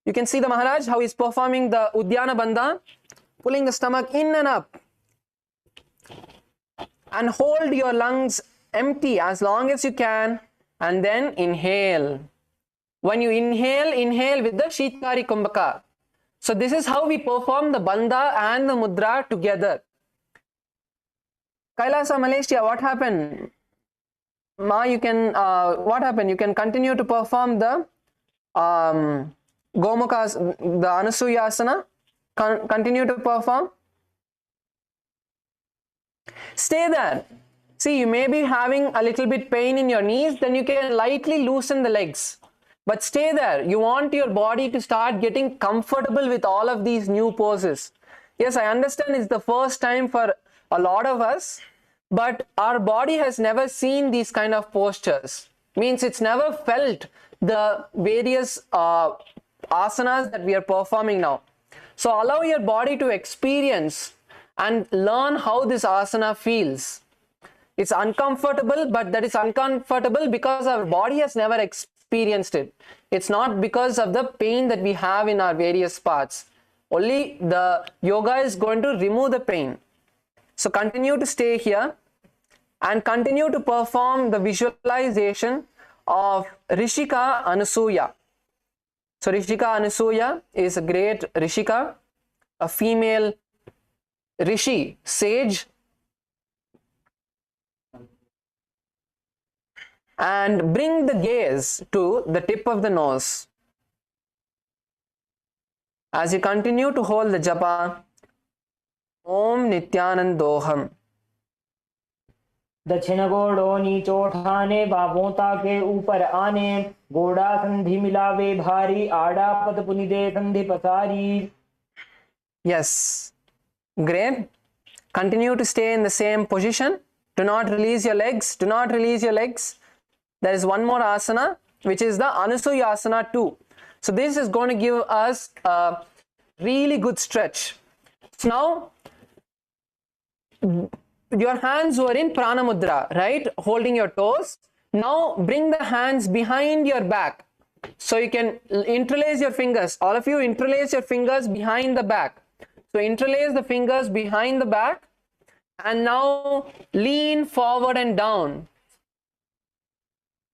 You can see the Maharaj, how he's performing the Uddiyana Bandha, pulling the stomach in and up. And hold your lungs empty as long as you can, and then inhale. When you inhale, inhale with the Shitkari Kumbhaka. So this is how we perform the Bandha and the Mudra together. Kailasa, Malaysia, what happened? Ma, you can, what happened? You can continue to perform the Gomukhas, the Anusuyasana. Continue to perform. Stay there. See, you may be having a little bit pain in your knees, then you can lightly loosen the legs. But stay there. You want your body to start getting comfortable with all of these new poses. Yes, I understand it's the first time for a lot of us, but our body has never seen these kind of postures. Means it's never felt the various asanas that we are performing now. So allow your body to experience and learn how this asana feels. It's uncomfortable, but that is uncomfortable because our body has never experienced it. It's not because of the pain that we have in our various parts. Only the yoga is going to remove the pain. So continue to stay here and continue to perform the visualization of Rishika Anusuya. So Rishika Anusuya is a great Rishika, a female Rishi, sage, and bring the gaze to the tip of the nose. As you continue to hold the japa, Om Nithyanandoham. दक्षिण गोड़ो नीचो ठाने बाबोता के ऊपर आने गोड़ा संधि मिलावे भारी आड़ा पद पुनिदे संधि पसारी. Yes, great. Continue to stay in the same position. Do not release your legs. Do not release your legs. There is one more asana, which is the Anusuyasana 2. So this is going to give us a really good stretch. So now, your hands were in Prana Mudra, right? Holding your toes. Now bring the hands behind your back. So you can interlace your fingers. All of you interlace your fingers behind the back. So interlace the fingers behind the back. And now lean forward and down.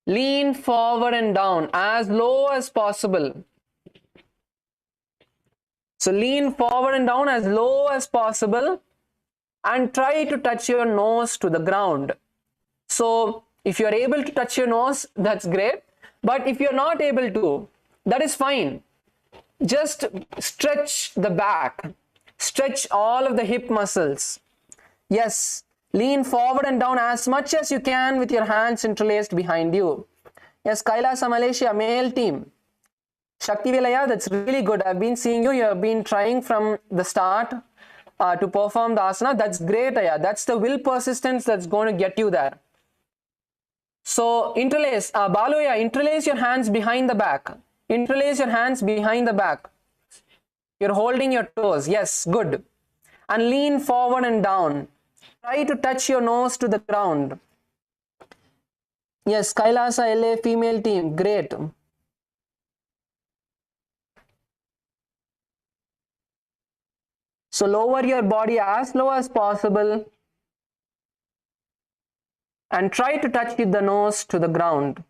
Lean forward and down as low as possible. So lean forward and down as low as possible. And try to touch your nose to the ground. So if you are able to touch your nose, that's great. But if you're not able to, that is fine. Just stretch the back. Stretch all of the hip muscles. Yes, lean forward and down as much as you can with your hands interlaced behind you. Yes, Kailasa, Malaysia, male team. Shakti Vilaya, that's really good. I've been seeing you. You have been trying from the start to perform the asana. That's great, Aya. That's the will persistence that's going to get you there. So interlace, Baluya, interlace your hands behind the back. Interlace your hands behind the back. You're holding your toes. Yes, good. And lean forward and down. Try to touch your nose to the ground. Yes, Kailasa LA female team. Great. So lower your body as low as possible and try to touch with the nose to the ground.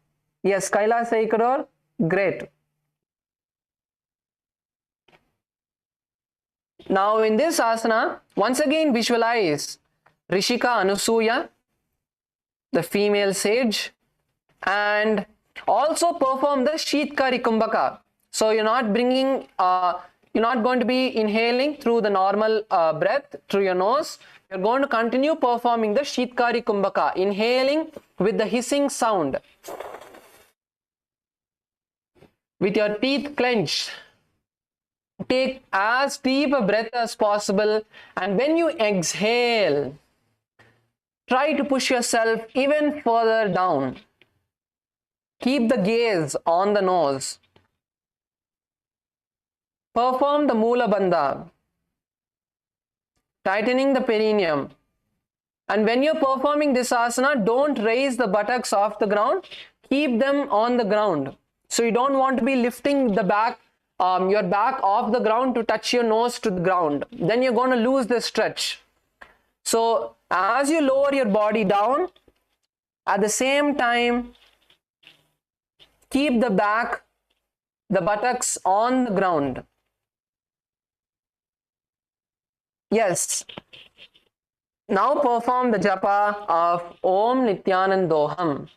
Yes, Kailasa Ikador, great. Now in this asana, once again visualize Rishika Anusuya, the female sage, and also perform the Shitkari Kumbhaka. So you're not bringing you're not going to be inhaling through the normal breath through your nose. You're going to continue performing the Shitkari Kumbhaka, inhaling with the hissing sound. With your teeth clenched, take as deep a breath as possible, and when you exhale, try to push yourself even further down. Keep the gaze on the nose. Perform the Mula Bandha. tightening the perineum. And when you're performing this asana, don't raise the buttocks off the ground. Keep them on the ground. So you don't want to be lifting the back, your back off the ground to touch your nose to the ground. Then you're going to lose the stretch. So as you lower your body down, at the same time, keep the back, the buttocks on the ground. Yes. Now perform the japa of Om Nithyanandoham.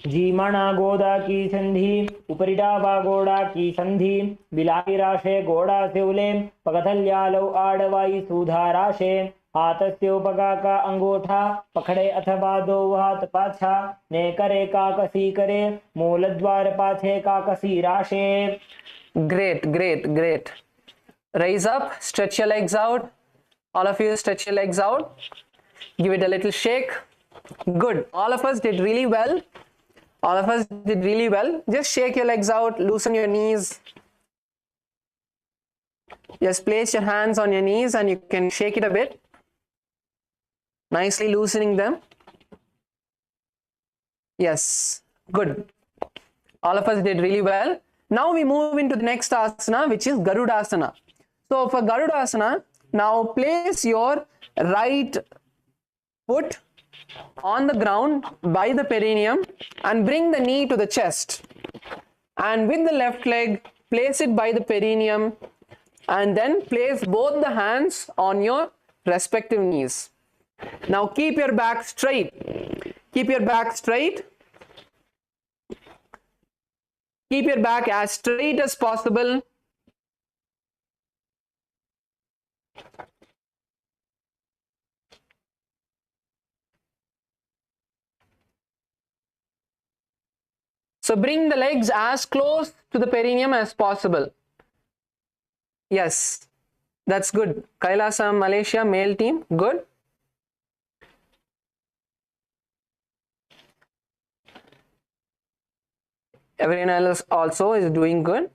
जीमणा गोदा की संधि उपरिडा बा गोड़ा की संधि बिलाई राशे गोड़ा से उले पगथल्यालो आड़वाई सूधा राशे हाथस्य उपगा का अंगूठा पकड़े अथवा दो हाथ पाछा ने करे काकसी करे मूल द्वार पाछे काकसी राशे. Great, great, great. Rise up, stretch your legs out. All of you stretch your legs out. Give it a little shake. Good. All of us did really well. All of us did really well. Just shake your legs out, loosen your knees. Just place your hands on your knees and you can shake it a bit. Nicely loosening them. Yes, good. All of us did really well. Now we move into the next asana, which is Garudasana. So for Garudasana, now place your right foot on the ground by the perineum and bring the knee to the chest. And with the left leg, place it by the perineum and then place both the hands on your respective knees. Now keep your back straight. Keep your back straight. Keep your back as straight as possible. So bring the legs as close to the perineum as possible. Yes, that's good. Kailasa, Malaysia, male team, good. Everyone else also is doing good.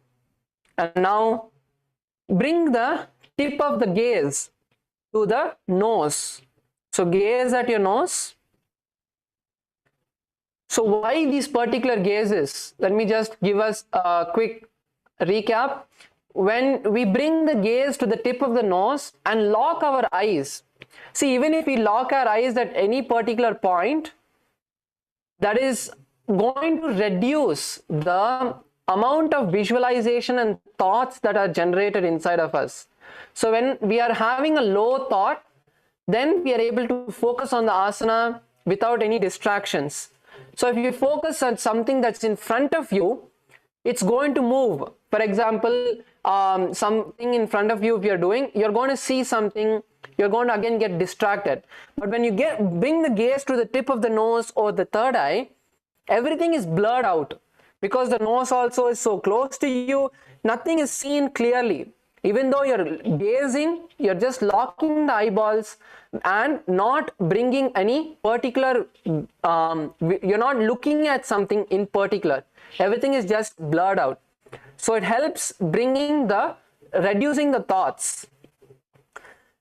And now bring the tip of the gaze to the nose. So gaze at your nose. So why these particular gazes? Let me just give us a quick recap. When we bring the gaze to the tip of the nose and lock our eyes, see, even if we lock our eyes at any particular point, that is going to reduce the amount of visualization and thoughts that are generated inside of us. So when we are having a low thought, then we are able to focus on the asana without any distractions. So if you focus on something that's in front of you, it's going to move. For example, something in front of you, if you're doing, you're going to see something, you're going to again get distracted. But when you bring the gaze to the tip of the nose or the third eye, everything is blurred out because the nose also is so close to you, nothing is seen clearly. Even though you're gazing, you're just locking the eyeballs and not bringing any particular, you're not looking at something in particular. Everything is just blurred out. So it helps reducing the thoughts.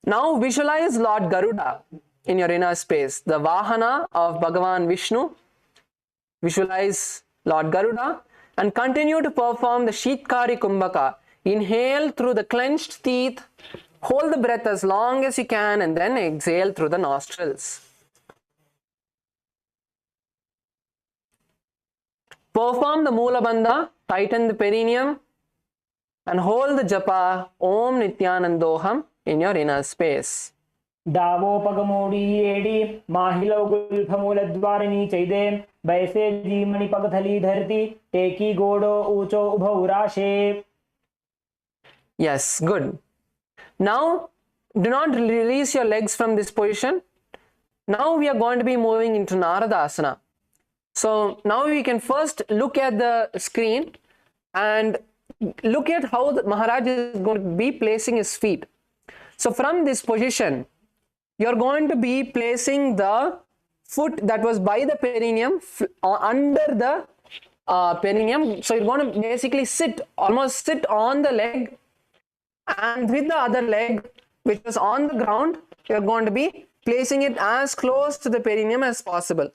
Now visualize Lord Garuda in your inner space, the Vahana of Bhagavan Vishnu. Visualize Lord Garuda and continue to perform the Sheetkari Kumbhaka. Inhale through the clenched teeth, hold the breath as long as you can and then exhale through the nostrils. Perform the Moola Bandha, tighten the perineum and hold the japa Om Nithyanandoham in your inner space. दावो पगमोड़ी AD माहिलो गुल्फमूल द्वारिणी चैदे बैसे जीमणि पगथली धरती टेकी गोड़ो ऊंचो उभौ राशे. Yes, good. Now, do not release your legs from this position. Now we are going to be moving into Narada Asana. So now we can first look at the screen and look at how the Maharaj is going to be placing his feet. So from this position, you're going to be placing the foot that was by the perineum under the perineum. So you're going to basically almost sit on the leg and with the other leg which was on the ground, you're going to be placing it as close to the perineum as possible.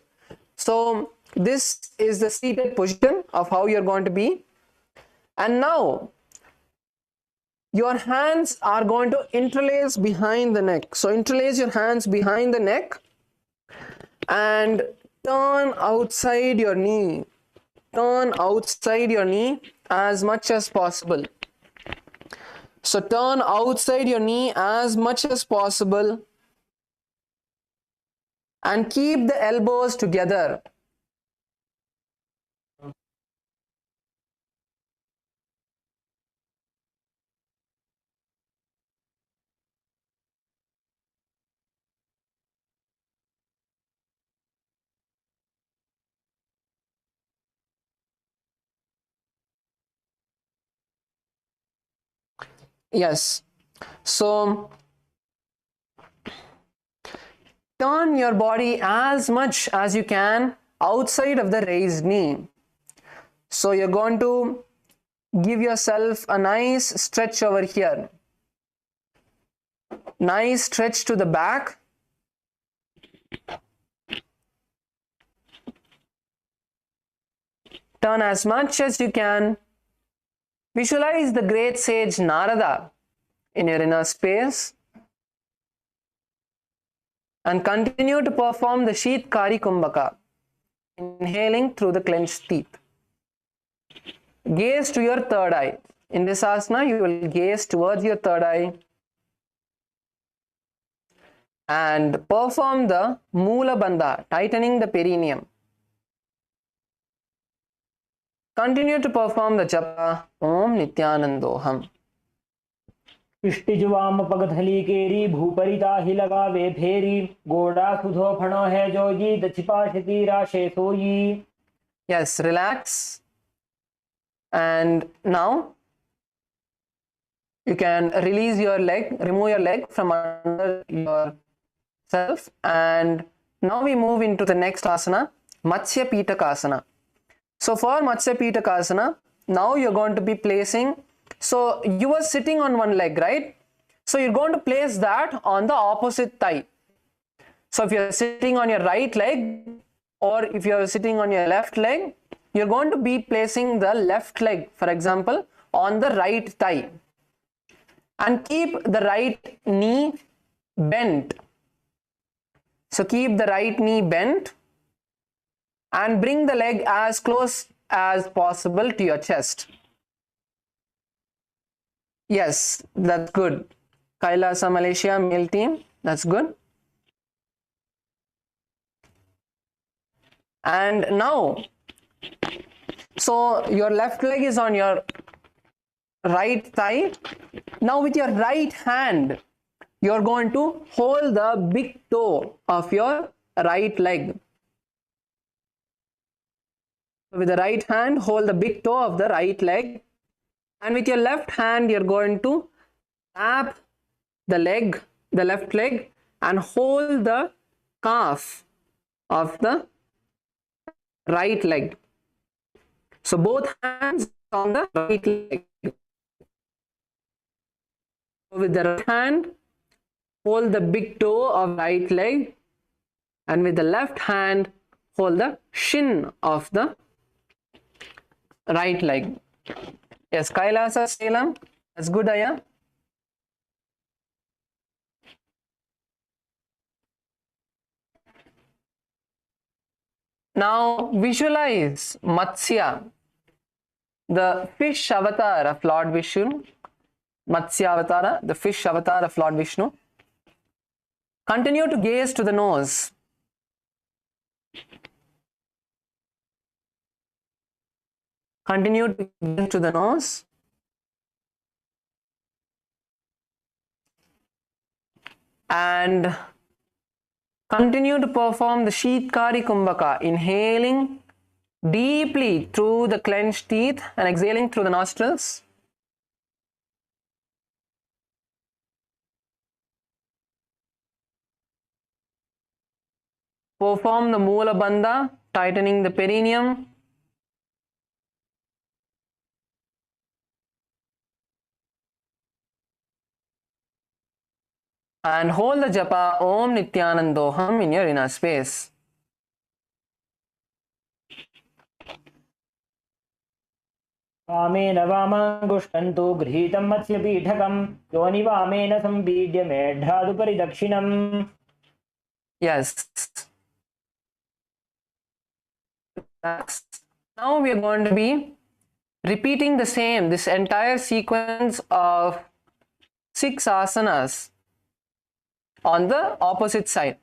So this is the seated position of how you're going to be. And now your hands are going to interlace behind the neck. So interlace your hands behind the neck and turn outside your knee. Turn outside your knee as much as possible. So turn outside your knee as much as possible and keep the elbows together. Yes. So turn your body as much as you can outside of the raised knee. So you're going to give yourself a nice stretch over here. Nice stretch to the back. Turn as much as you can. Visualize the great sage Narada in your inner space. And continue to perform the Sheetkari Kumbhaka, inhaling through the clenched teeth. Gaze to your third eye. In this asana, you will gaze towards your third eye and perform the Moola Bandha, tightening the perineum. Continue to perform the japa Om Nithyanandoham. इष्टिजुवाम पगथली केरी भूपरिता ही लगावे फेरी गोड़ा सुधो फणो है जोगी दछिपा शिती राशे सोई. Yes, relax. And now you can release your leg, remove your leg from under yourself. And now we move into the next asana, Matsya Pitakasana. So for Matsya Pitakasana, now you're going to be placing, so you were sitting on one leg, right? So you're going to place that on the opposite thigh. So if you're sitting on your right leg or if you're sitting on your left leg, you're going to be placing the left leg, for example, on the right thigh. And keep the right knee bent. So keep the right knee bent and bring the leg as close as possible to your chest. Yes, that's good. Kailasa Malaysia male team, that's good. And now, so your left leg is on your right thigh. Now with your right hand, you're going to hold the big toe of your right leg. With the right hand, hold the big toe of the right leg. And with your left hand, you're going to tap the leg, the left leg, and hold the calf of the right leg. So both hands on the right leg. With the right hand, hold the big toe of right leg, and with the left hand, hold the shin of the right leg. Yes, Kailasa Salem, that's good, Aya. Now visualize Matsya, the fish avatar of Lord Vishnu. Matsya Avatara, the fish avatar of Lord Vishnu. Continue to gaze to the nose. Continue to gaze to the nose. And continue to perform the Sheetkari Kumbhaka, inhaling deeply through the clenched teeth and exhaling through the nostrils. Perform the Moola Bandha, tightening the perineum. And hold the japa Om Nithyanandoham in your inner space. वामेन वामाङ्गुष्ठन्तु गृहीतं मत्स्यपीठकं योनिवामेन सम्पीड्य मेढ्रादुपरि दक्षिणम्. Yes. Now we are going to be repeating this entire sequence of 6 asanas on the opposite side.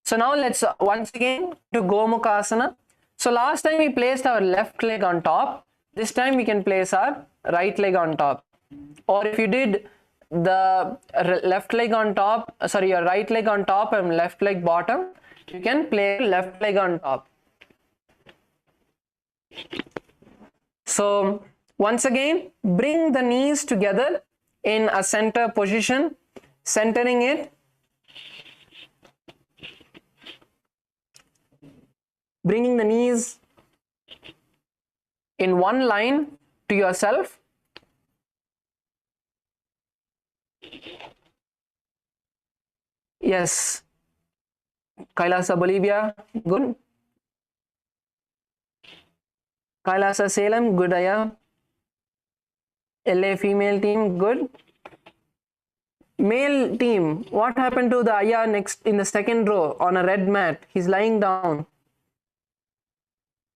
So now let's once again to Gomukha asana. So last time we placed our left leg on top. This time we can place our right leg on top. Or if you did the left leg on top, your right leg on top and left leg bottom, you can place left leg on top. So once again, bring the knees together in a center position, centering it. Bringing the knees in one line to yourself. Yes. Kailasa, Bolivia, good. Kailasa, Salem, good. Aya. LA female team, good. Male team, what happened to the Aya next in the second row on a red mat? He's lying down.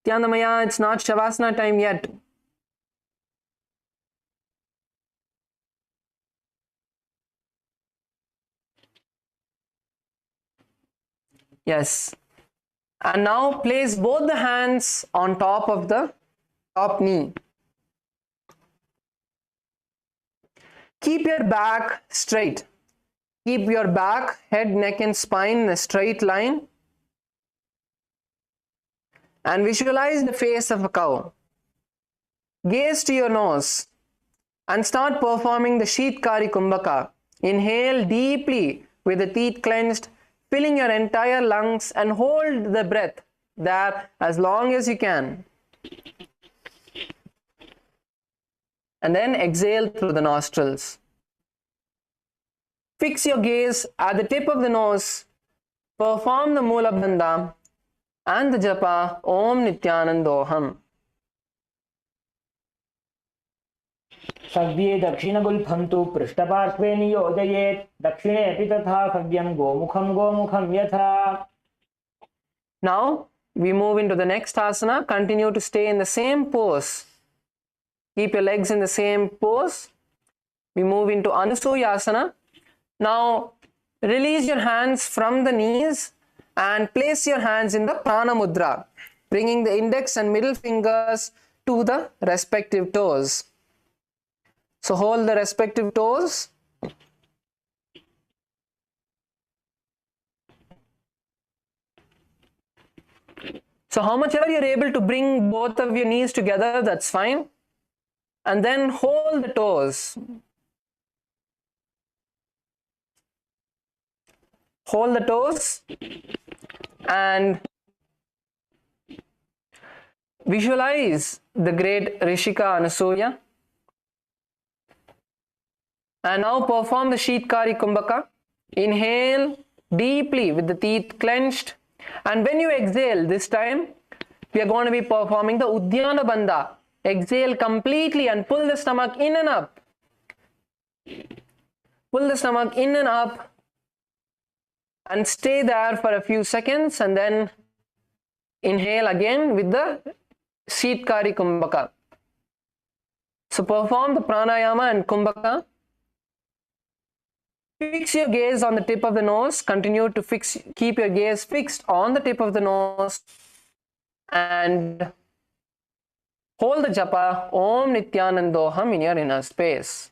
Nithyananda, it's not Shavasana time yet. Yes. And now place both the hands on top of the top knee. Keep your back straight. Keep your back, head, neck and spine in a straight line. And visualize the face of a cow. Gaze to your nose and start performing the Sheetkari Kumbhaka. Inhale deeply with the teeth clenched, filling your entire lungs, and hold the breath there as long as you can. And then exhale through the nostrils. Fix your gaze at the tip of the nose. Perform the Mula Bandha and the japa Om Nithyanandoham. सव्ये दक्षिणगुल्फं तु पृष्ठपार्श्वे नियोजयेत् दक्षिणे अपि तथा सव्यं गोमुखं यथा. Now we move into the next asana. Continue to stay in the same pose. Keep your legs in the same pose. We move into Anusuyasana. Now release your hands from the knees and place your hands in the Prana Mudra, bringing the index and middle fingers to the respective toes. So hold the respective toes. So how much ever you're able to bring both of your knees together, that's fine. And then hold the toes. Hold the toes and visualize the great Rishika Anasuya. And now perform the Sheetkari Kumbhaka. Inhale deeply with the teeth clenched. And when you exhale, this time we are going to be performing the Uddiyana Bandha. Exhale completely and pull the stomach in and up. Pull the stomach in and up. And stay there for a few seconds and then inhale again with the Sheetkari Kumbhaka. So perform the pranayama and kumbhaka. Fix your gaze on the tip of the nose. Continue to keep your gaze fixed on the tip of the nose and hold the japa Om Nithyanandoham in your inner space.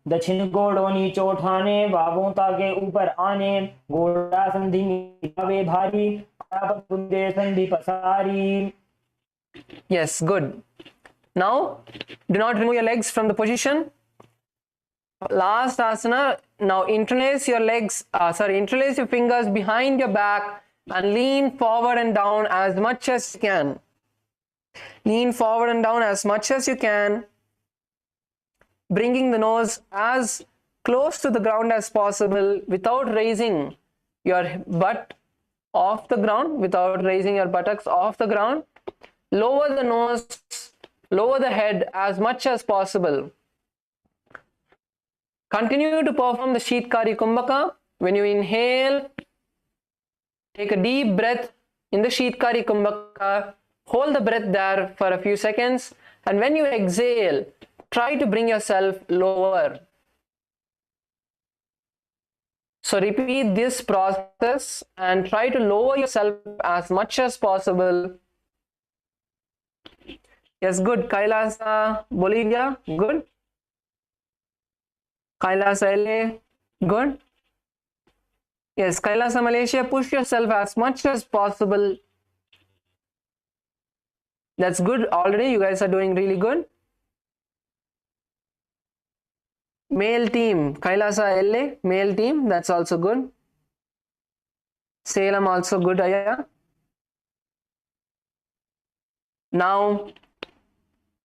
दक्षिण गोड़ों नीचे उठाने, बाहों ताके ऊपर आने, गोड़ा संधि नीचे भारी, कुंदे संधि पसारी. Yes, good. Now, do not remove your legs from the position. Last asana. Now interlace your legs, interlace your fingers behind your back and lean forward and down as much as you can. Lean forward and down as much as you can. Bringing the nose as close to the ground as possible without raising your butt off the ground, without raising your buttocks off the ground. Lower the nose, lower the head as much as possible. Continue to perform the Sheetkari Kumbhaka. When you inhale, take a deep breath in the Sheetkari Kumbhaka. Hold the breath there for a few seconds. And when you exhale, try to bring yourself lower. So repeat this process and try to lower yourself as much as possible. Yes, good. Kailasa, Bolivia, good. Kailasa, LA, good. Yes, Kailasa, Malaysia, push yourself as much as possible. That's good. Already you guys are doing really good. Male team, Kailasa, LA, male team, that's also good. Salem also good, Aya. Now,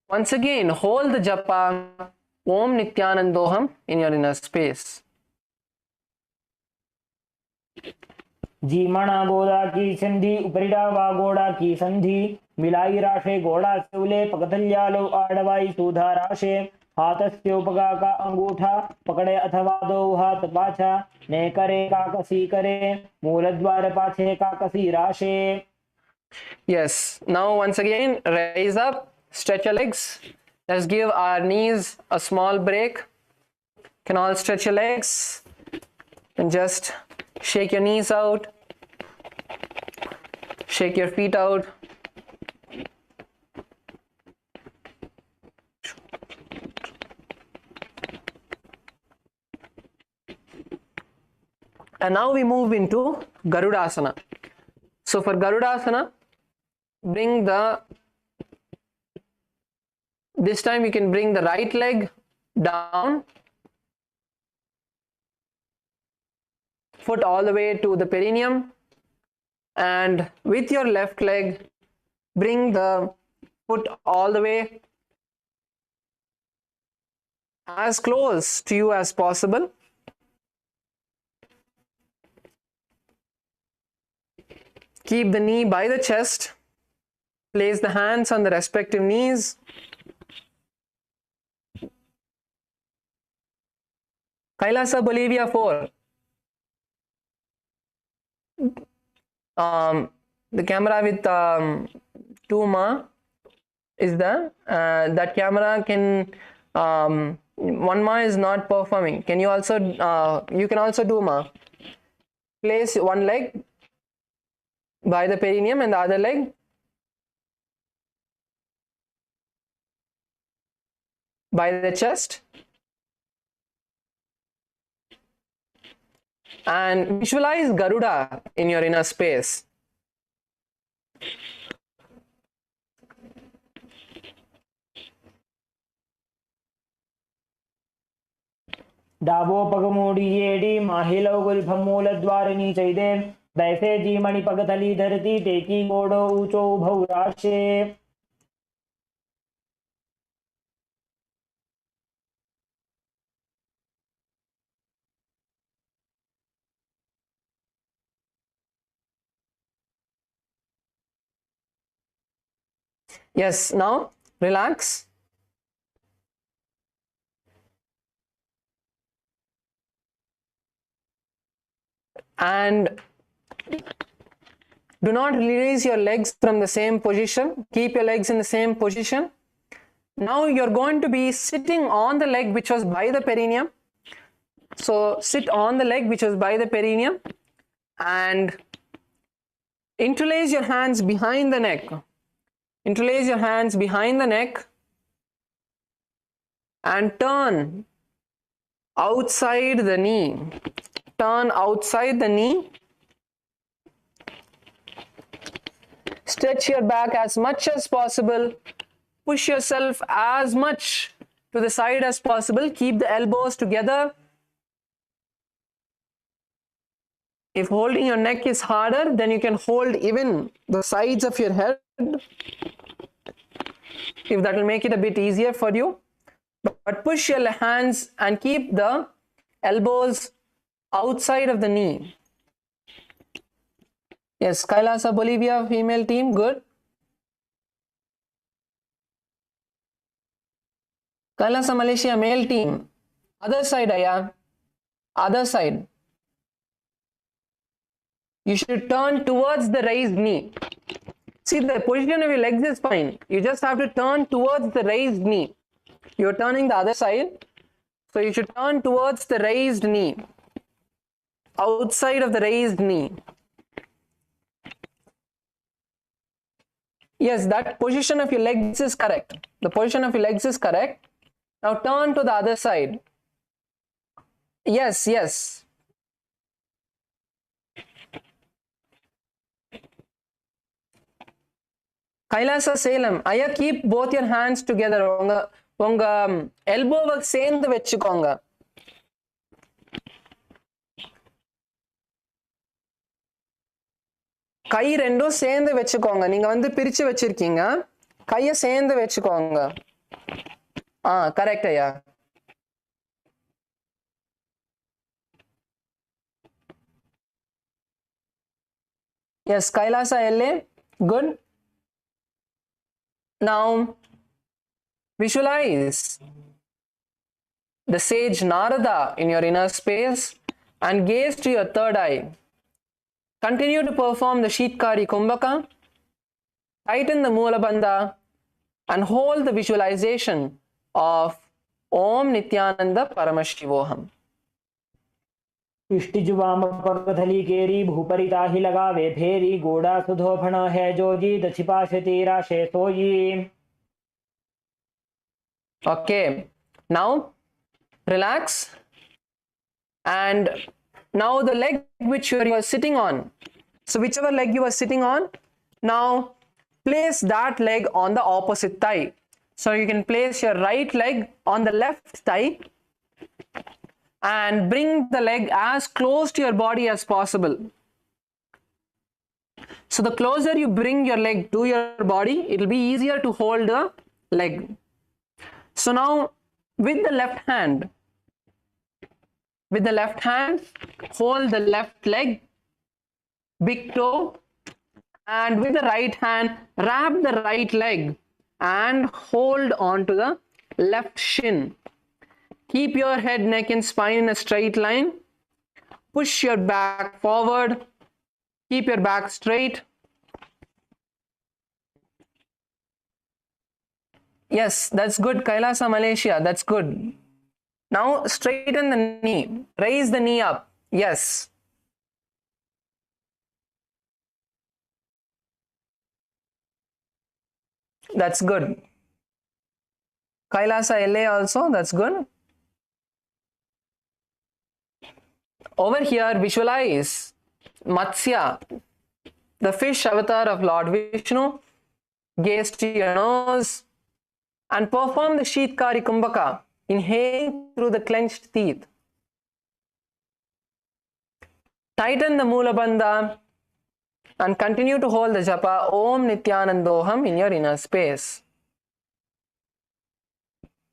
once again, hold the japa Om Nithyanandoham in your inner space. जीमणा गोदा की संधि उपरिडा वा गोड़ा की संधि मिलाई राशे गोड़ा सेवले पकथल्यालो आडवाई सुधा राशे हाथस्योपगा का अंगूठा पकड़े अथवा दो हाथ पाछा ने करे काकसी करे मूलद्वार पाछे काकसी राशे. Yes, now once again raise up, stretch your legs. Let's give our knees a small break. Can all stretch your legs and just shake your knees out, shake your feet out. And now we move into Garudasana. So for Garudasana, this time you can bring the right leg down, foot all the way to the perineum, and with your left leg, bring the foot all the way as close to you as possible. Keep the knee by the chest. Place the hands on the respective knees. Kailasa, Bolivia 4. The camera with two ma is there. That camera can one ma is not performing. Can you also you can also do ma. Place one leg by the perineum and the other leg by the chest, and visualize Garuda in your inner space. डाबो पगमोड़ी येडी माहिलो गुल्फमूल द्वारिणी चैदे बैसे जी मणि पगथली धरती टेकी गोड़ो ऊंचो उभौ राशे. Yes, now relax. And do not release your legs from the same position. Keep your legs in the same position. Now you're going to be sitting on the leg which was by the perineum. So sit on the leg which was by the perineum and interlace your hands behind the neck. Interlace your hands behind the neck and turn outside the knee. Turn outside the knee. Stretch your back as much as possible. Push yourself as much to the side as possible. Keep the elbows together. If holding your neck is harder, then you can hold even the sides of your head, if that will make it a bit easier for you. But push your hands and keep the elbows outside of the knee. Yes, Kailasa Bolivia female team, good. Kailasa Malaysia male team, other side, Aya, other side. You should turn towards the raised knee. See, the position of your legs is fine. You just have to turn towards the raised knee. You're turning the other side. So you should turn towards the raised knee. Outside of the raised knee. Yes, that position of your legs is correct. The position of your legs is correct. Now turn to the other side. Yes, yes. Kailasa Salem, Aya, keep both your hands together. Unga elbow சேர்ந்து வெச்சுக்கோங்க. கை ரெண்டும் சேர்ந்து வெச்சுக்கோங்க. நீங்க வந்து பிரிச்சு வெச்சிருக்கீங்க. கையை சேர்ந்து வெச்சுக்கோங்க. கரெக்ட் ஐயா. Yes, Kailasa LA, good. Now, visualize the sage Narada in your inner space and gaze to your third eye. Continue to perform the Sheetkari Kumbhaka, tighten the Moola Bandha and hold the visualization of Om Nithyananda Paramashivoham. इष्टिजुवाम पगथली केरी भूपरिताहि लगावे फेरी गोड़ा सुधोफण है जोजी दछिपाशति राशे सोई. Okay, now relax, and now the leg which you are sitting on, so whichever leg you are sitting on, now place that leg on the opposite thigh. So you can place your right leg on the left thigh and bring the leg as close to your body as possible. So the closer you bring your leg to your body, it will be easier to hold the leg. So now with the left hand, hold the left leg, big toe, and with the right hand, wrap the right leg and hold on to the left shin. Keep your head, neck and spine in a straight line. Push your back forward. Keep your back straight. Yes, that's good, Kailasa Malaysia, that's good. Now straighten the knee. Raise the knee up. Yes. That's good. Kailasa LA also, that's good. Over here, visualize Matsya, the fish avatar of Lord Vishnu. Gaze to your nose and perform the Sheetkari Kumbhaka, inhaling through the clenched teeth. Tighten the Moola Bandha and continue to hold the japa Om Nithyanandoham in your inner space.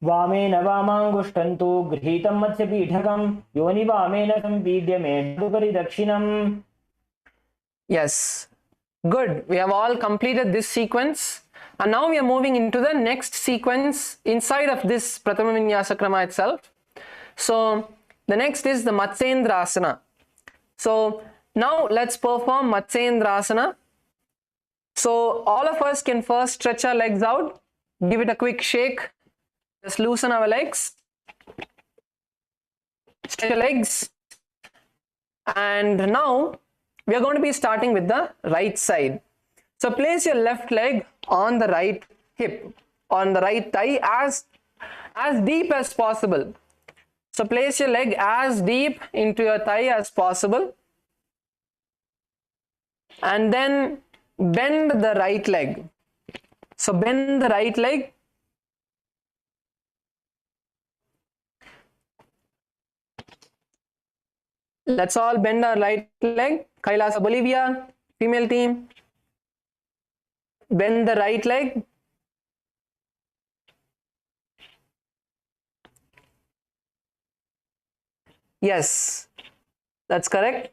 वामेन वामांगुष्ठन्तु गृहीतं मत्स्यपीठकं योनि वामेन संपीड्य मेढुपरि दक्षिणम्. Yes, good. We have all completed this sequence, and now we are moving into the next sequence inside of this Prathama Vinyasa Krama itself. So the next is the Matsyendrasana. So now let's perform Matsyendrasana. So all of us can first stretch our legs out, give it a quick shake. Just loosen our legs, stretch your legs, and now we are going to be starting with the right side. So place your left leg on the right hip, on the right thigh as deep as possible. So place your leg as deep into your thigh as possible, and then bend the right leg. So bend the right leg. Let's all bend our right leg. Kailasa Bolivia, female team. Bend the right leg. Yes, that's correct.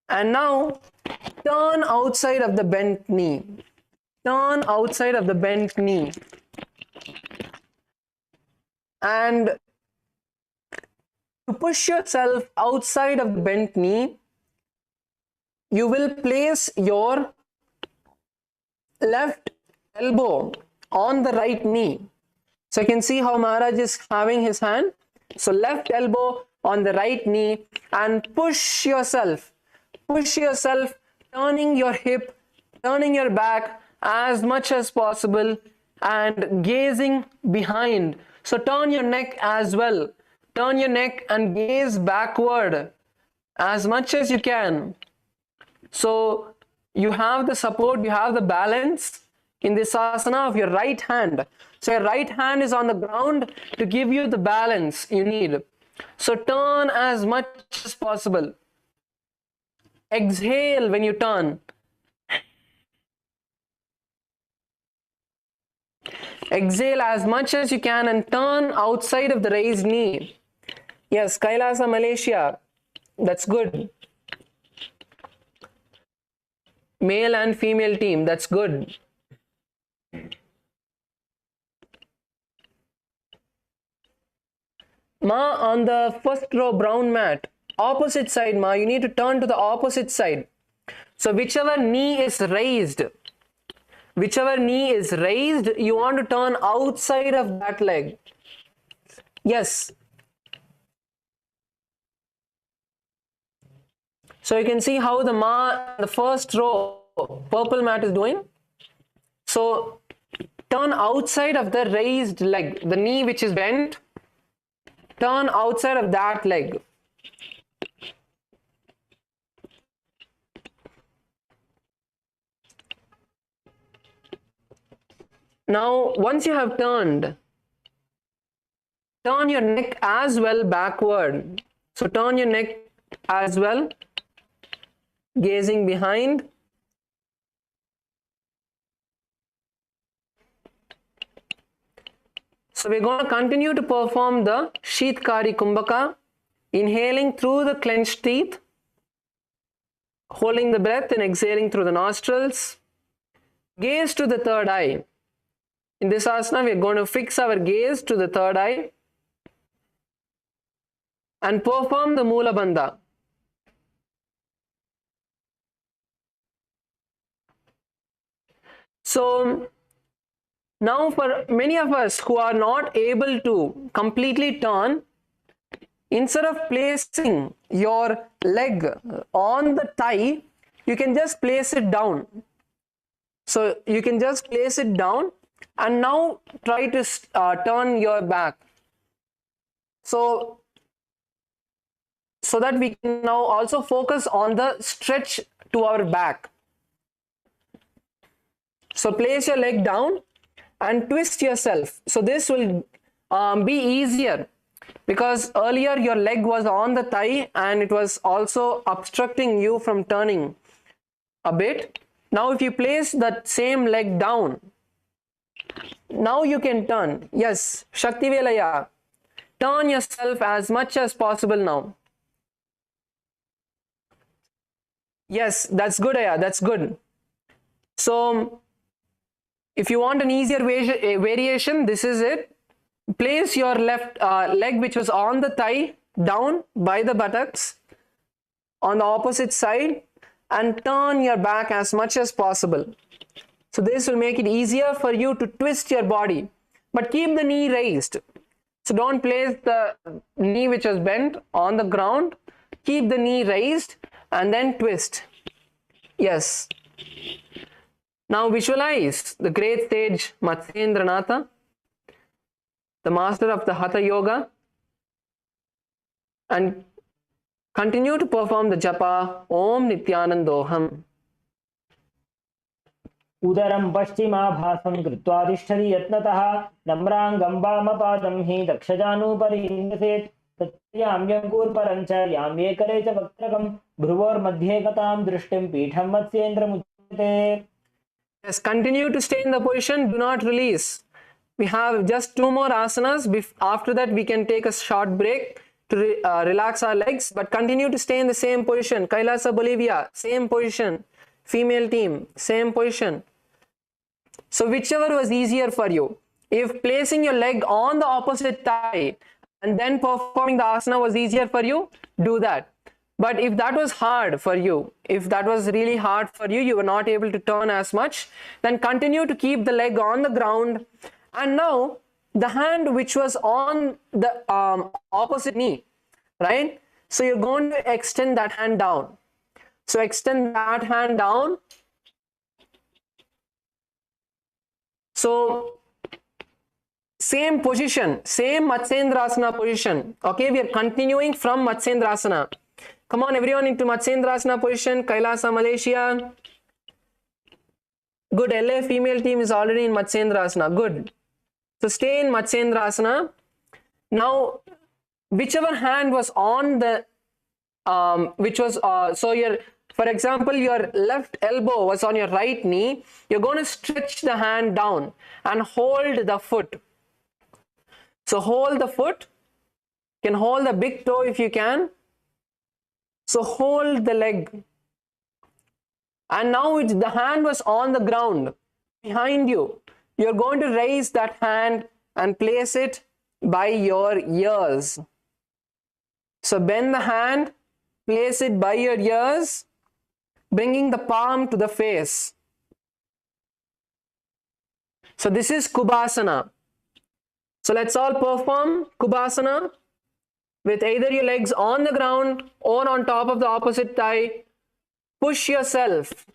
And now turn outside of the bent knee. Turn outside of the bent knee. And to push yourself outside of the bent knee, you will place your left elbow on the right knee. So you can see how Maharaj is having his hand. So left elbow on the right knee and push yourself, turning your hip, turning your back as much as possible and gazing behind. So turn your neck as well. Turn your neck and gaze backward as much as you can. So you have the support, you have the balance in this asana of your right hand. So your right hand is on the ground to give you the balance you need. So turn as much as possible. Exhale when you turn. Exhale as much as you can and turn outside of the raised knee. Yes, Kailasa, Malaysia. That's good. Male and female team. That's good. Ma, on the first row brown mat, opposite side, Ma, you need to turn to the opposite side. So whichever knee is raised, you want to turn outside of that leg. Yes. So you can see how the Ma, the first row, purple mat is doing. So turn outside of the raised leg, the knee which is bent. Turn outside of that leg. Now, once you have turned, turn your neck as well backward. So turn your neck as well, gazing behind. So we're going to continue to perform the Sheetkari Kumbhaka, inhaling through the clenched teeth, holding the breath and exhaling through the nostrils. Gaze to the third eye. In this asana, we're going to fix our gaze to the third eye and perform the Mula Bandha. So now for many of us who are not able to completely turn, instead of placing your leg on the thigh, you can just place it down. So you can just place it down and now try to turn your back. So that we can now also focus on the stretch to our back. So place your leg down and twist yourself. So this will be easier because earlier your leg was on the thigh and it was also obstructing you from turning a bit. Now if you place that same leg down, now you can turn. Yes, Shakti Velaya. Turn yourself as much as possible now. Yes, that's good, Aya. That's good. So if you want an easier variation, this is it. Place your left leg, which was on the thigh, down by the buttocks on the opposite side and turn your back as much as possible. So this will make it easier for you to twist your body, but keep the knee raised. So don't place the knee which was bent on the ground. Keep the knee raised and then twist. Yes. Now visualize the great sage Matsyendranatha, the master of the Hatha Yoga, and continue to perform the japa Om Nithyanandoham. उदरं पश्चिमाभासं कृत्वा तिष्ठति यत्नतः नम्राङ्गं वामपादं हि दक्षजानुपरि निन्यसेत् तत्याम्यङ्गूर्परं च याम्ये करे च वक्त्रकं भ्रुवोर्मध्ये गतां दृष्टिं पीठं मत्स्येन्द्रमुच्यते. Yes, continue to stay in the position, do not release. We have just 2 more asanas. After that we can take a short break to relax our legs, but continue to stay in the same position. Kailasa, Bolivia, same position. Female team, same position. So whichever was easier for you. If placing your leg on the opposite thigh and then performing the asana was easier for you, do that. But if that was hard for you, if that was really hard for you, you were not able to turn as much, then continue to keep the leg on the ground. And now the hand which was on the opposite knee, right? So you're going to extend that hand down. So extend that hand down. So same position, same Matsyendrasana position. Okay, we are continuing from Matsyendrasana. Come on, everyone, into Matsyendrasana position. Kailasa, Malaysia. Good. LA female team is already in Matsyendrasana. Good. So stay in Matsyendrasana. Now, whichever hand was on the, so your, for example, your left elbow was on your right knee, you're going to stretch the hand down and hold the foot. So hold the foot. You can hold the big toe if you can. So hold the leg. And now the hand was on the ground behind you. You're going to raise that hand and place it by your ears. So bend the hand, place it by your ears, bringing the palm to the face. So this is Kubhasana. So let's all perform Kubhasana with either your legs on the ground or on top of the opposite thigh. Push yourself.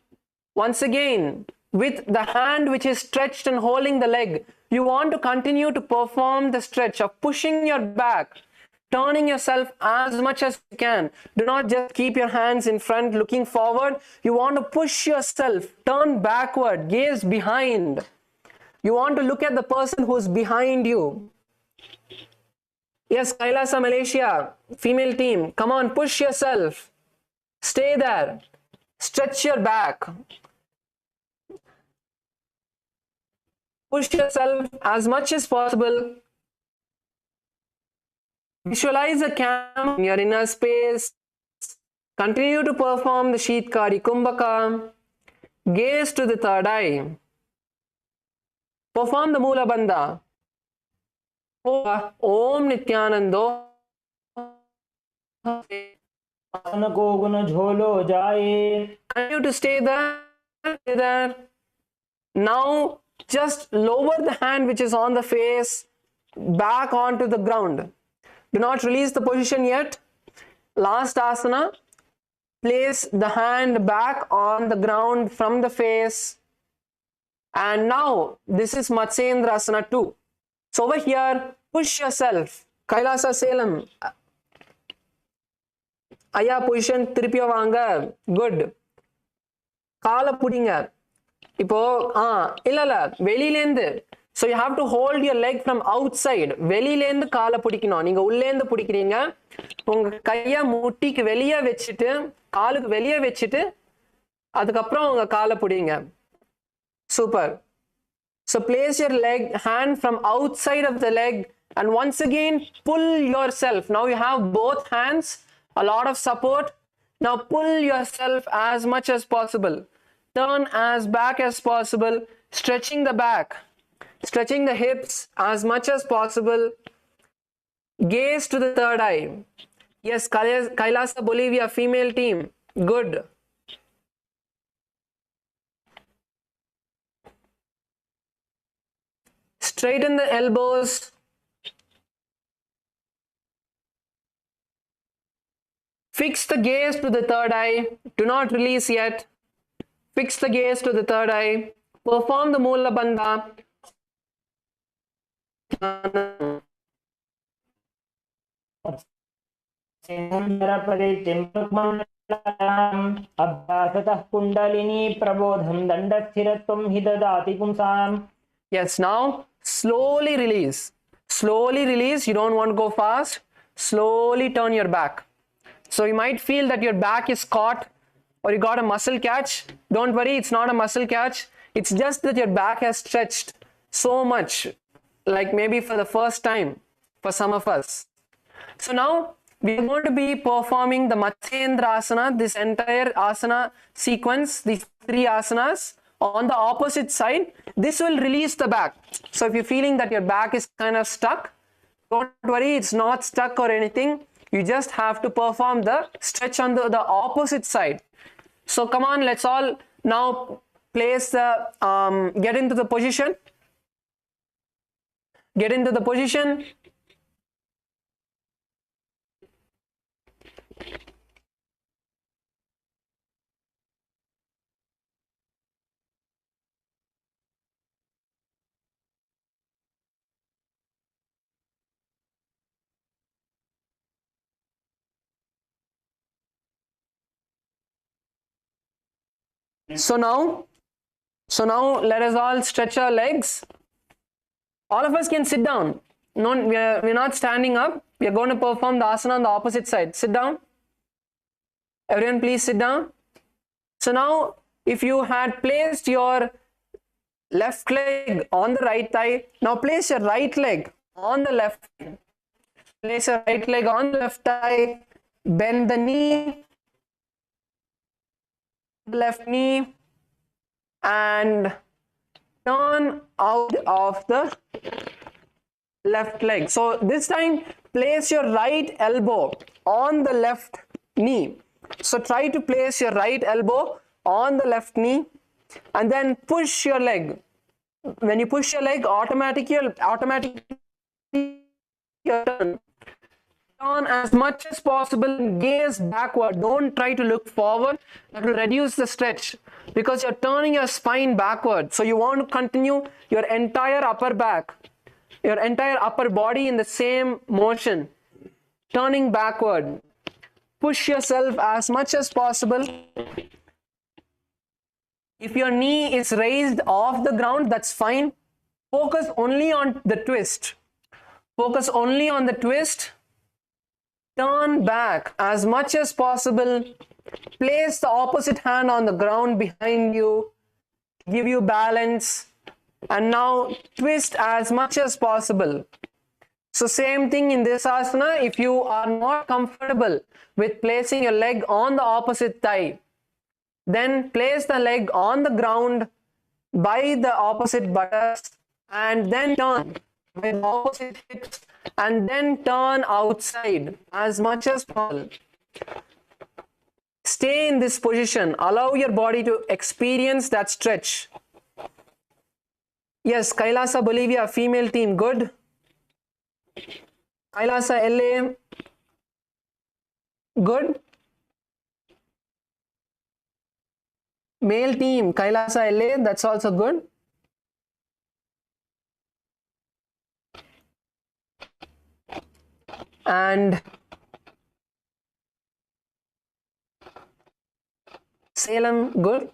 Once again, with the hand which is stretched and holding the leg, you want to continue to perform the stretch of pushing your back, turning yourself as much as you can. Do not just keep your hands in front looking forward. You want to push yourself, turn backward, gaze behind. You want to look at the person who's behind you. Yes, Kailasa, Malaysia, female team, come on, push yourself. Stay there. Stretch your back. Push yourself as much as possible. Visualize a camera in your inner space. Continue to perform the Sheetkari Kumbhaka. Gaze to the third eye. Perform the Mula Bandha. Om Nithyanando. को गुण झोलो जाए. Continue to stay there. Now just lower the hand which is on the face back onto the ground. Do not release the position yet. Last asana. Place the hand back on the ground from the face. And now this is Matsyendrasana 2. So over here, push yourself. Kailasa, Salem. Aya position, Tiruppiya vaanga. Good. Kaala pudinga. Ipo, illala, velilende. So you have to hold your leg from outside. Velilende kaala pudikino. Ninga ullende pudikringa. Unga kaiya muttikku veliya vechittu, kaalukku veliya vechittu, adukapram unga kaala pudinga. Super. So place your hand from outside of the leg and once again pull yourself. Now you have both hands, a lot of support. Now pull yourself as much as possible. Turn as back as possible, stretching the back, stretching the hips as much as possible. Gaze to the third eye. Yes, Kailasa, Bolivia, female team. Good. Straighten the elbows. Fix the gaze to the third eye. Do not release yet. Fix the gaze to the third eye. Perform the Mula Bandha. अभ्यासतः kundalini प्रबोधं दंडस्थिरत्वं हि ददाति पुंसाम्. Yes, now slowly release. Slowly release. You don't want to go fast. Slowly turn your back. So you might feel that your back is caught or you got a muscle catch. Don't worry, it's not a muscle catch. It's just that your back has stretched so much, like maybe for the first time for some of us. So now we are going to be performing the Matsyendrasana, this entire asana sequence, these 3 asanas on the opposite side. This will release the back. So if you're feeling that your back is kind of stuck, don't worry, it's not stuck or anything. You just have to perform the stretch on the opposite side. So come on, let's all now place the, get into the position. Get into the position. So now let us all stretch our legs. All of us can sit down. No, we're not standing up. We are going to perform the asana on the opposite side. Sit down. Everyone please sit down. So now if you had placed your left leg on the right thigh, now place your right leg on the left. Place your right leg on the left thigh. Bend the knee. Left knee. And turn out of the left leg. So this time place your right elbow on the left knee. So try to place your right elbow on the left knee and then push your leg. When you push your leg, automatically turn as much as possible, gaze backward. Don't try to look forward. That will reduce the stretch because you're turning your spine backward. So you want to continue your entire upper back, your entire upper body in the same motion, turning backward. Push yourself as much as possible. If your knee is raised off the ground, that's fine. Focus only on the twist. Focus only on the twist. Turn back as much as possible. Place the opposite hand on the ground behind you. Give you balance. And now twist as much as possible. So same thing in this asana. If you are not comfortable with placing your leg on the opposite thigh, then place the leg on the ground by the opposite buttocks and then turn with opposite hips and then turn outside as much as possible. Stay in this position. Allow your body to experience that stretch. Yes, Kailasa, Bolivia, female team, good. Kailasa, LA, good. Male team, Kailasa, LA, that's also good. And Salem, good.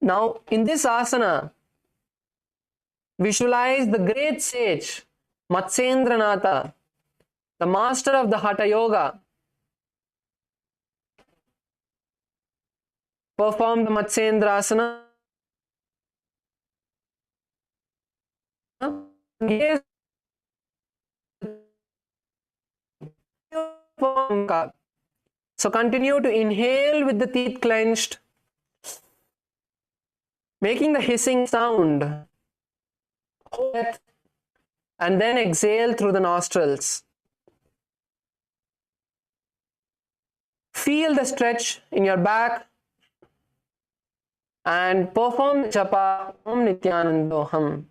Now in this asana, visualize the great sage Matsyendranatha, the master of the Hatha Yoga. Perform the Matsyendrasana. So continue to inhale with the teeth clenched, making the hissing sound. And then exhale through the nostrils. Feel the stretch in your back and perform japa Om Nithyanandoham.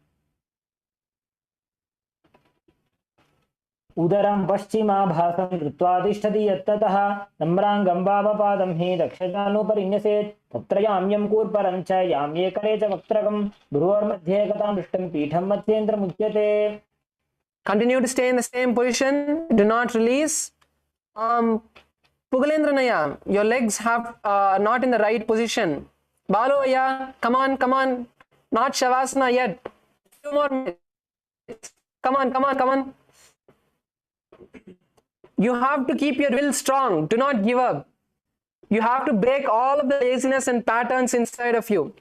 उदरं पश्चिमाभासं कृत्वातिष्ठति यत्ततः नम्राङ्गं वामपादं हि दक्षिणानुपरिन्यसेत् तत्र याम्यं कूर्परं च याम्ये करे च वक्त्रकं भ्रुवोर्मध्ये गतां दृष्टं पीठं मत्स्येन्द्रमुच्यते. Continue to stay in the same position. Do not release. Pugalendranaya, your legs have not in the right position. Balovaya, come on. Not Shavasana yet. 2 more minutes. Come on. You have to keep your will strong. Do not give up. You have to break all of the laziness and patterns inside of you.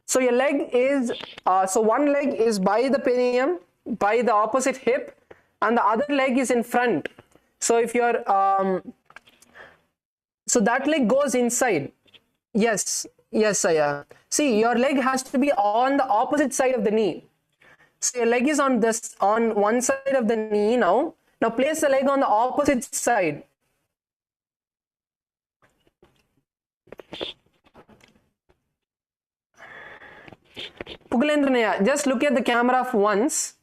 So your leg is, one leg is by the perineum, by the opposite hip, and the other leg is in front. So if you're so that leg goes inside. Yes, Saya. See, your leg has to be on the opposite side of the knee. So your leg is on one side of the knee now. Now place the leg on the opposite side. Pugalendranya, just look at the camera once.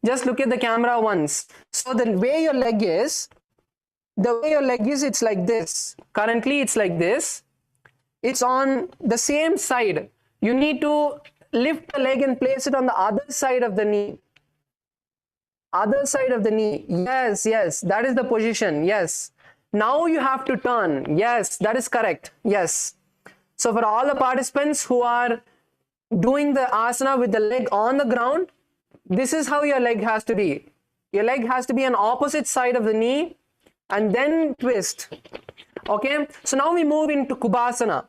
Just look at the camera once. So the way your leg is, it's like this. Currently, it's like this. It's on the same side. You need to lift the leg and place it on the other side of the knee. Other side of the knee. Yes, that is the position. Yes. Now you have to turn. Yes, that is correct. Yes. So for all the participants who are doing the asana with the leg on the ground, this is how your leg has to be. Your leg has to be on opposite side of the knee and then twist. Okay. So now we move into Kubasana.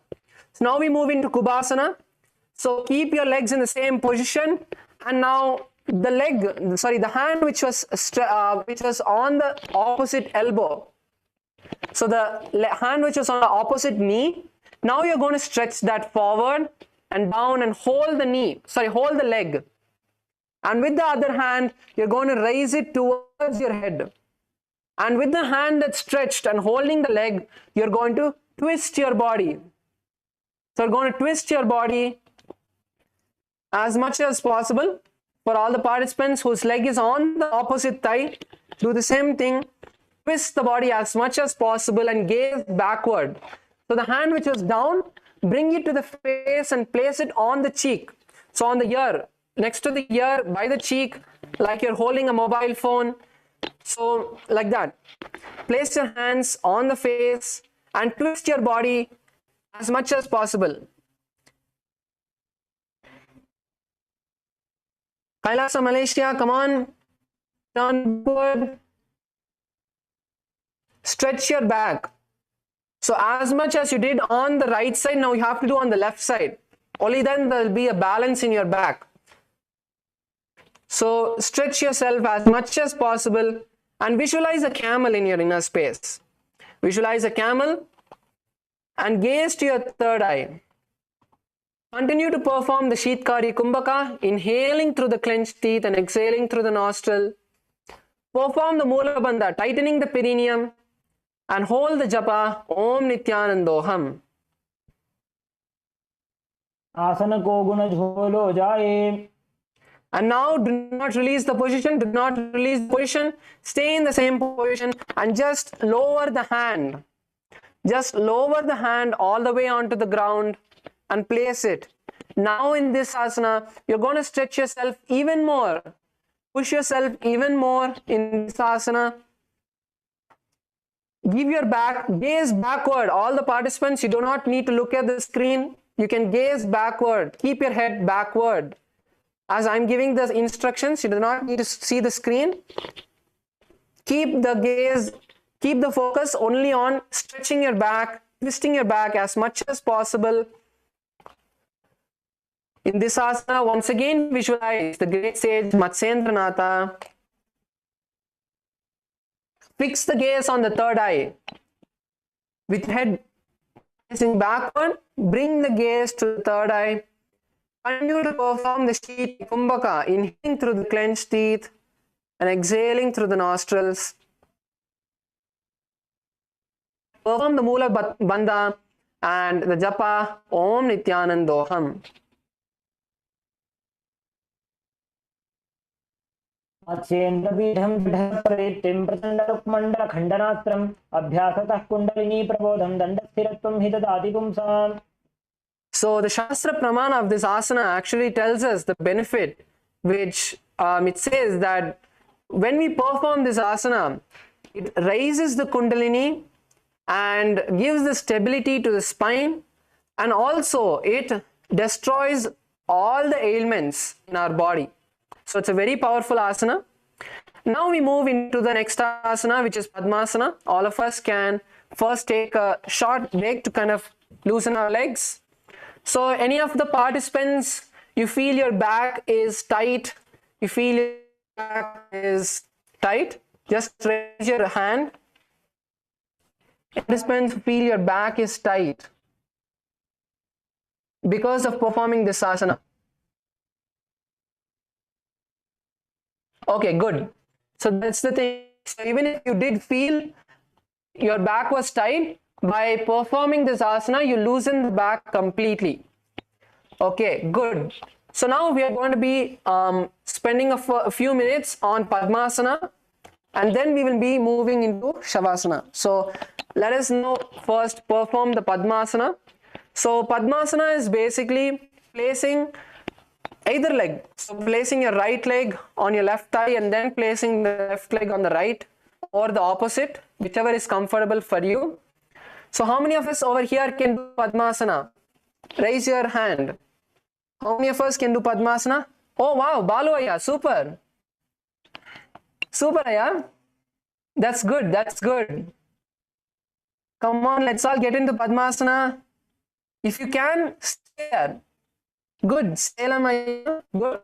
So keep your legs in the same position, and now the hand which was on the opposite elbow. So the hand which was on the opposite knee, now you're going to stretch that forward and down and hold the leg. And with the other hand, you're going to raise it towards your head. And with the hand that's stretched and holding the leg, you're going to twist your body. So you're going to twist your body as much as possible. For all the participants whose leg is on the opposite thigh, do the same thing. Twist the body as much as possible and gaze backward. So the hand which was down, bring it to the face and place it on the cheek. So on the ear, next to the ear, by the cheek, like you're holding a mobile phone. So like that. Place your hands on the face and twist your body as much as possible. Kailasa, Malaysia, come on. Turn forward. Stretch your back. So as much as you did on the right side, now you have to do on the left side. Only then there will be a balance in your back. So stretch yourself as much as possible and visualize a camel in your inner space. Visualize a camel and gaze to your third eye. Continue to perform the Sheetkari Kumbhaka, inhaling through the clenched teeth and exhaling through the nostril. Perform the Mula Bandha, tightening the perineum, and hold the japa Om Nithyanandoham. आसन को गुण झोलो जाए. And now do not release the position, stay in the same position and just lower the hand. Just lower the hand all the way onto the ground and place it. Now in this asana, you're going to stretch yourself even more. Push yourself even more in this asana. Give your gaze backward. All the participants, you do not need to look at the screen. You can gaze backward. Keep your head backward. As I'm giving the instructions, you do not need to see the screen. Keep the gaze, keep the focus only on stretching your back, twisting your back as much as possible. In this asana, once again visualize the great sage Matsyendranatha. Fix the gaze on the third eye. With head facing backward, bring the gaze to the third eye. Continue to perform the Sheet Kumbhaka, inhaling through the clenched teeth and exhaling through the nostrils. Perform the Mula Bandha and the japa Om Nithyanandoham. मत्स्येन्द्रपीठं दृढप्रवृत्तिं प्रचण्डरुक्मण्डलखण्डनास्त्रम् अभ्यासतः kundalini प्रबोधं दण्डस्थिरत्वं हि ददाति पुंसाम्. So the Shastra Pramana of this asana actually tells us the benefit, which it says that when we perform this asana, it raises the Kundalini and gives the stability to the spine, and also it destroys all the ailments in our body. So it's a very powerful asana. Now we move into the next asana, which is Padmasana. All of us can first take a short break to kind of loosen our legs. So any of the participants, you feel your back is tight, just raise your hand participants feel your back is tight because of performing this asana? Okay, good. So that's the thing. So even if you did feel your back was tight, by performing this asana, you loosen the back completely. Okay, good. So now we are going to be spending a few minutes on Padmasana, and then we will be moving into Shavasana. So let us now first perform the Padmasana. So Padmasana is basically placing either leg. So placing your right leg on your left thigh and then placing the left leg on the right, or the opposite, whichever is comfortable for you. So how many of us over here can do Padmasana? Raise your hand. How many of us can do Padmasana? Oh wow, Balu Aya, super. Super Aya. That's good, that's good. Come on, let's all get into Padmasana. If you can, stay there. Good, Salem Aya, good.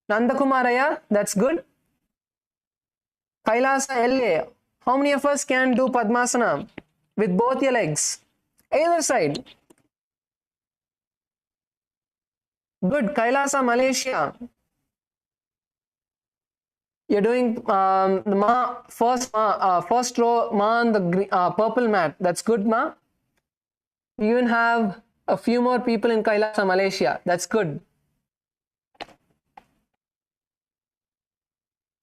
Nandakumar Aya, that's good. Kailasa LA, how many of us can do Padmasana with both your legs? Either side. Good. Kailasa, Malaysia. You're doing the first row Ma on the purple mat. That's good, Ma. You even have a few more people in Kailasa, Malaysia. That's good.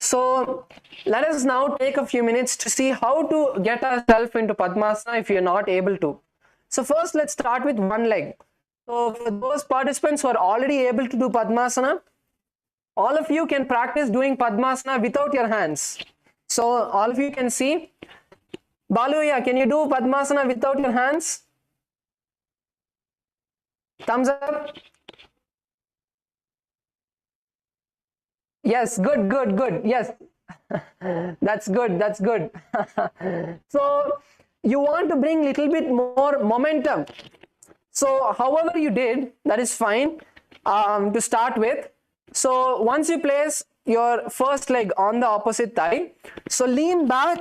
So let us now take a few minutes to see how to get ourselves into Padmasana if you're not able to. So first let's start with one leg. So for those participants who are already able to do Padmasana, all of you can practice doing Padmasana without your hands. So all of you can see. Baluya, can you do Padmasana without your hands? Thumbs up. Yes, good, good, good. Yes, that's good, that's good. So you want to bring little bit more momentum. So however you did, that is fine to start with. So once you place your first leg on the opposite thigh, so lean back,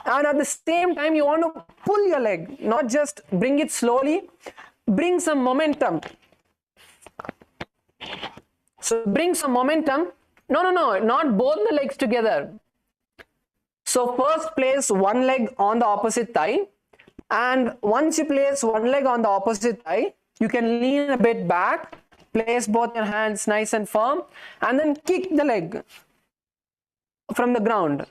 and at the same time you want to pull your leg, not just bring it slowly, bring some momentum. So bring some momentum. No, not both the legs together. So first place one leg on the opposite thigh, and once you place one leg on the opposite thigh, you can lean a bit back, place both your hands nice and firm, and then kick the leg from the ground.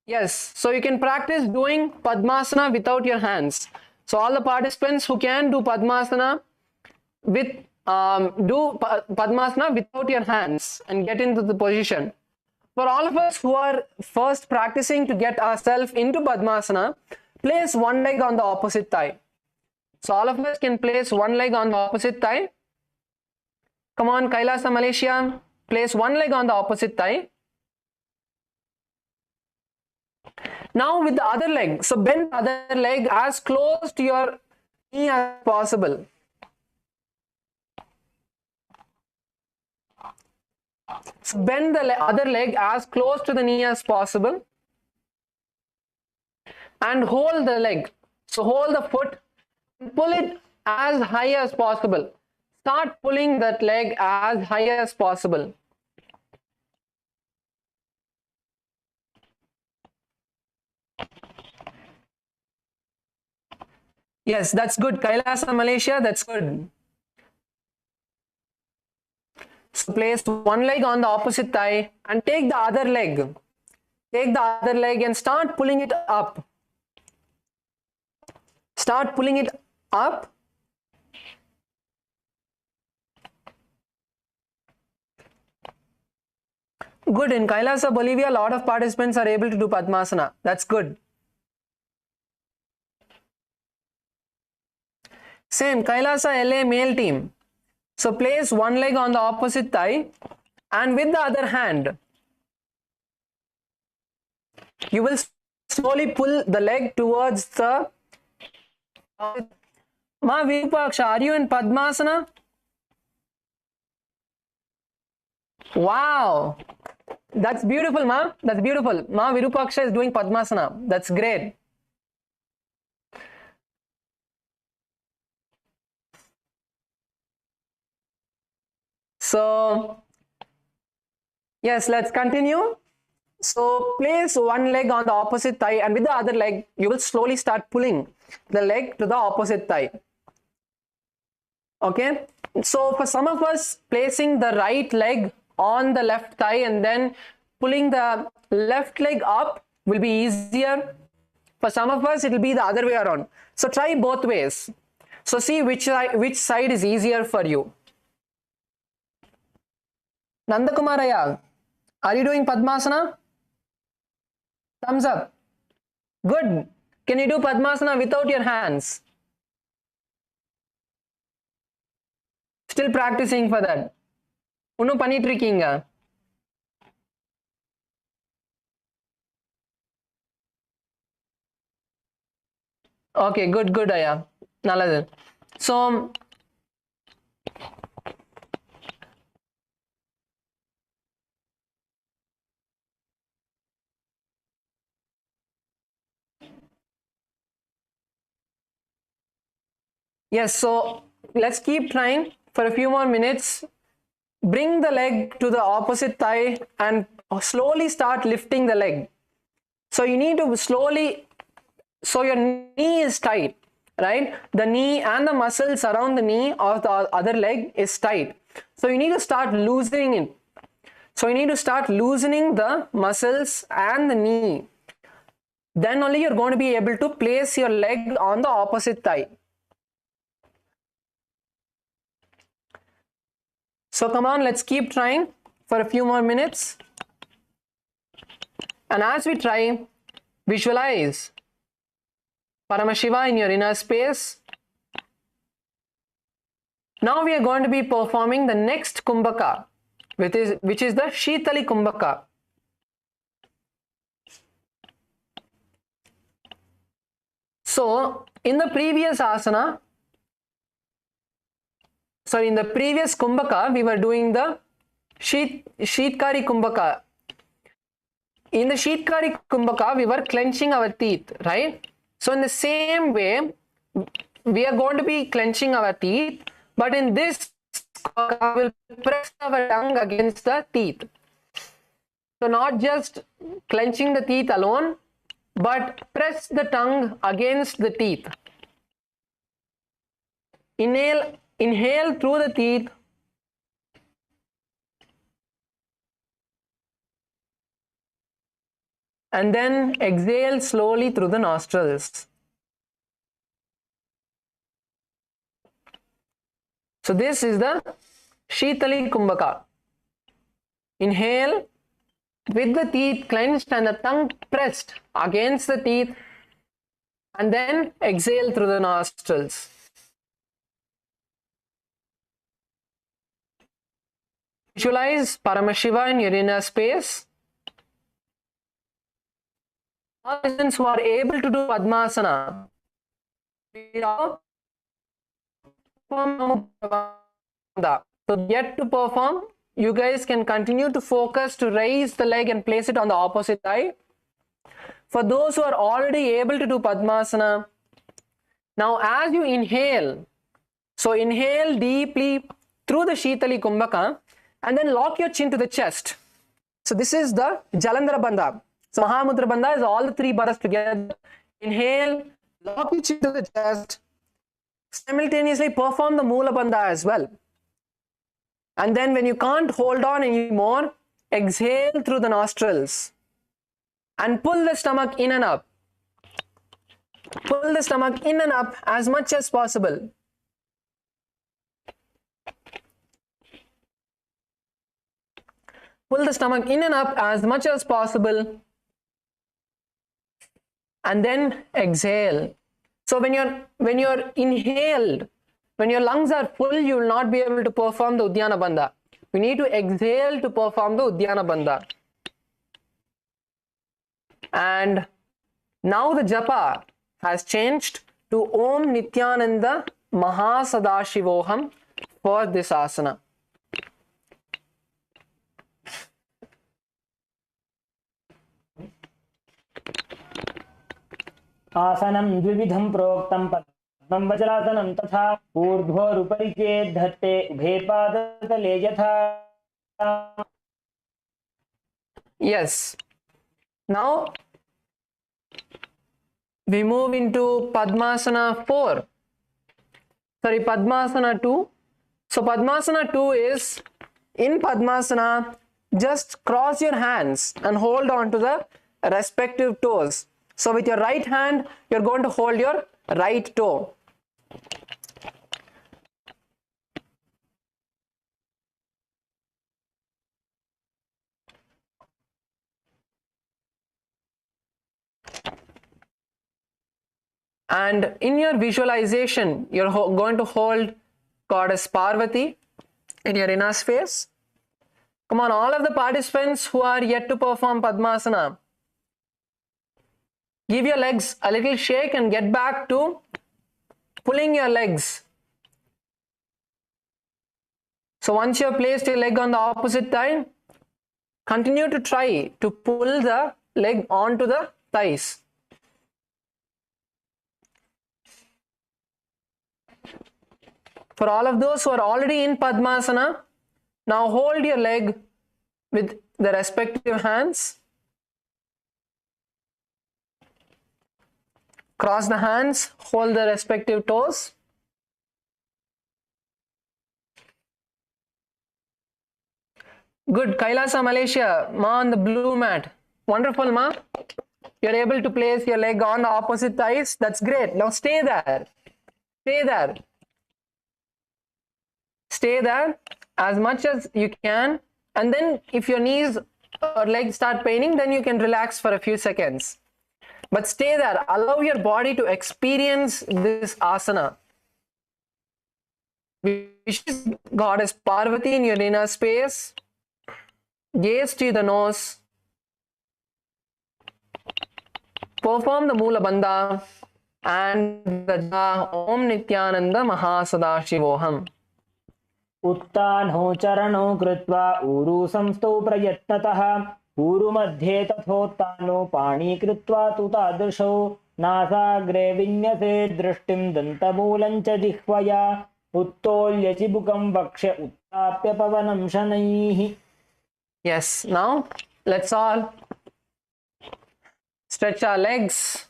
Yes, so you can practice doing Padmasana without your hands. So all the participants who can do Padmasana with Padmasana without your hands and get into the position. For all of us who are first practicing to get ourselves into Padmasana, place one leg on the opposite thigh. So all of us can place one leg on the opposite thigh. Come on, Kailasa, Malaysia, place one leg on the opposite thigh. Now with the other leg, so bend the other leg as close to your knee as possible. So bend the other leg as close to the knee as possible and hold the leg. So hold the foot and pull it as high as possible. Start pulling that leg as high as possible. Yes, that's good. Kailasa, Malaysia, that's good. So place one leg on the opposite thigh and take the other leg. Take the other leg and start pulling it up. Start pulling it up. Good. In Kailasa, Bolivia, a lot of participants are able to do Padmasana. That's good. Same, Kailasa LA male team. So place one leg on the opposite thigh and with the other hand, you will slowly pull the leg towards the... Ma Virupaksha, are you in Padmasana? Wow. That's beautiful, ma. That's beautiful. Ma Virupaksha is doing Padmasana. That's great. So, yes, let's continue. So, place one leg on the opposite thigh, and with the other leg, you will slowly start pulling the leg to the opposite thigh. Okay. So, for some of us, placing the right leg on the left thigh and then pulling the left leg up will be easier. For some of us, it will be the other way around. So, try both ways. So, see which side is easier for you. Nandakumaraya, are you doing Padmasana? Thumbs up. Good. Can you do Padmasana without your hands? Still practicing for that. Unnu பண்ணிட்டு இருக்கீங்க. Okay, good, Aya. நல்லது. So, yes, so let's keep trying for a few more minutes. Bring the leg to the opposite thigh and slowly start lifting the leg. So you need to slowly, so your knee is tight, right? The knee and the muscles around the knee of the other leg is tight. So you need to start loosening it. So you need to start loosening the muscles and the knee. Then only you're going to be able to place your leg on the opposite thigh. So come on, let's keep trying for a few more minutes. And as we try, visualize Paramashiva in your inner space. Now we are going to be performing the next Kumbhaka, which is the Shitali Kumbhaka. So in the previous asana, sorry, in the previous Kumbhaka, we were doing the Sheetkari Kumbhaka. In the Sheetkari Kumbhaka, we were clenching our teeth, right? So in the same way, we are going to be clenching our teeth, but in this Kumbhaka, we will press our tongue against the teeth. So not just clenching the teeth alone, but press the tongue against the teeth. Inhale through the teeth. And then exhale slowly through the nostrils. So this is the Shitali Kumbhaka. Inhale with the teeth clenched and the tongue pressed against the teeth, and then exhale through the nostrils. Visualize Paramashiva in your inner space. All persons who are able to do Padmasana, so yet to perform, you guys can continue to focus to raise the leg and place it on the opposite thigh. For those who are already able to do Padmasana, now as you inhale, so inhale deeply through the Shitali Kumbhaka and then lock your chin to the chest. So this is the Jalandhara Bandha. So Mahamudra Bandha is all the three baras together. Inhale, lock your chin to the chest. Simultaneously perform the Mula Bandha as well. And then when you can't hold on anymore, exhale through the nostrils. And pull the stomach in and up. Pull the stomach in and up as much as possible. Pull the stomach in and up as much as possible. And then exhale. So when you're inhaled, when your lungs are full, you will not be able to perform the Uddiyana Bandha. You need to exhale to perform the Uddiyana Bandha. And now the japa has changed to Om Nithyananda Mahasadashivoham for this asana. आसनं द्विविधं प्रोक्तं पद्मं वज्रासनं तथा ऊर्ध्वोरुपरि चेत् धत्ते उभे पादतले यथा. Yes. Now we move into Padmasana 4. Sorry, Padmasana 2. So Padmasana 2 is, in Padmasana, just cross your hands and hold on to the respective toes. So with your right hand, you're going to hold your right toe. And in your visualization, you're going to hold Goddess Parvati in your inner space. Come on, all of the participants who are yet to perform Padmasana, give your legs a little shake and get back to pulling your legs. So once you have placed your leg on the opposite thigh, continue to try to pull the leg onto the thighs. For all of those who are already in Padmasana, now hold your leg with the respective hands. Cross the hands, hold the respective toes. Good. Kailasa, Malaysia. Ma on the blue mat. Wonderful, Ma. You're able to place your leg on the opposite thighs. That's great. Now stay there. Stay there. Stay there as much as you can. And then if your knees or legs start paining, then you can relax for a few seconds. But stay there. Allow your body to experience this asana. Wish Goddess Parvati in your inner space. Gaze to the nose. Perform the Mula Bandha and the Japa Om Nithyananda Mahasadashivoham. उत्तानो चरणो कृत्वा ऊरु संस्थौ प्रयत्नतः ऊरु मध्ये तथोत्तानो पाणी कृत्वा तु तादृशौ नासाग्रे विन्यसे दृष्टिं दन्तमूलं च जिह्वया उत्तोल्य चिबुकं वक्ष उत्थाप्य पवनं शनैः. Yes, now let's all stretch our legs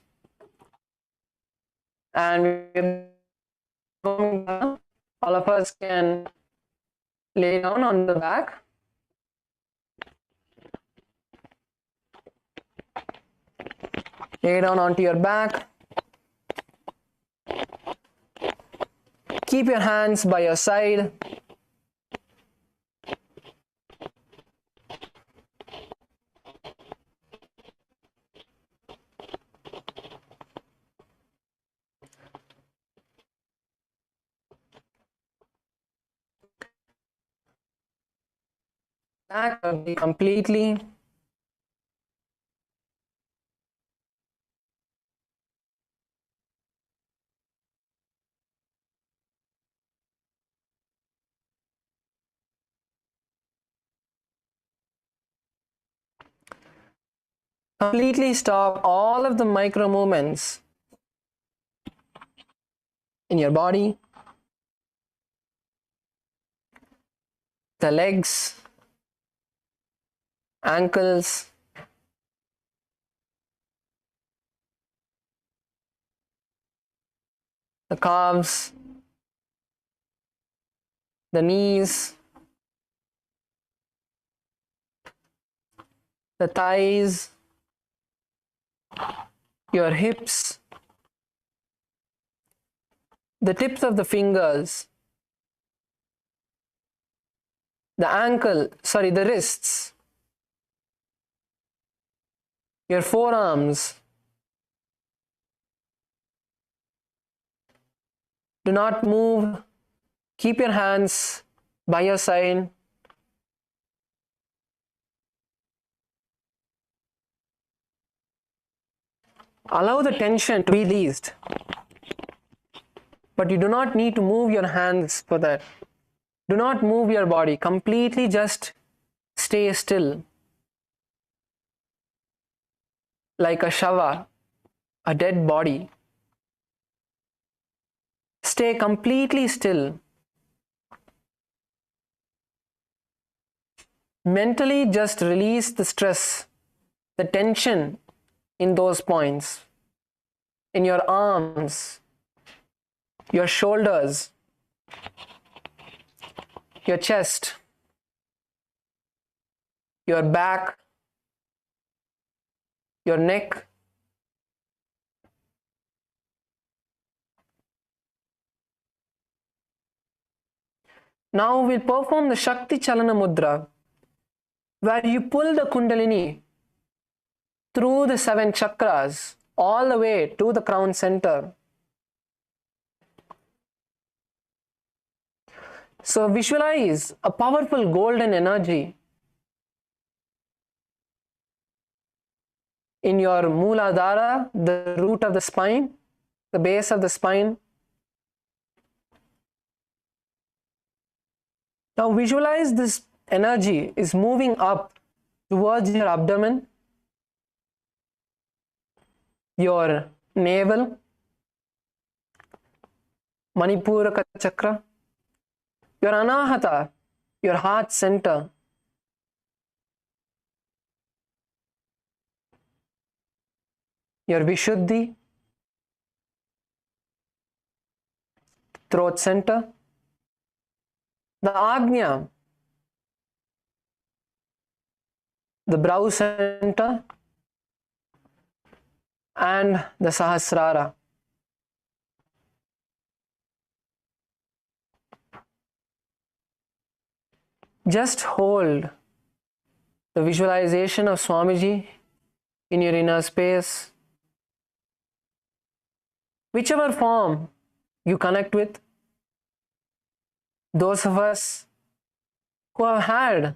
and all of us can lay down on the back. Lay down onto your back. Keep your hands by your side. Back completely. Completely stop all of the micro movements in your body, the legs, ankles, the calves, the knees, the thighs, your hips, the tips of the fingers, the wrists, your forearms. Do not move. Keep your hands by your side. Allow the tension to be released. But you do not need to move your hands for that. Do not move your body. Completely just stay still. Like a shava. a dead body, stay completely still. Mentally just release the stress, the tension in those points, in your arms, your shoulders, your chest, your back, your neck. Now we'll perform the Shakti Chalana Mudra, where you pull the Kundalini through the 7 chakras all the way to the crown center. So visualize a powerful golden energy in your Mooladhara, the root of the spine, the base of the spine. Now visualize this energy is moving up towards your abdomen, your navel, Manipuraka chakra, your Anahata, your heart center, your Vishuddhi, throat center, the Agnya, the brow center, and the Sahasrara. Just hold the visualization of Swamiji in your inner space. Whichever form you connect with, those of us who have had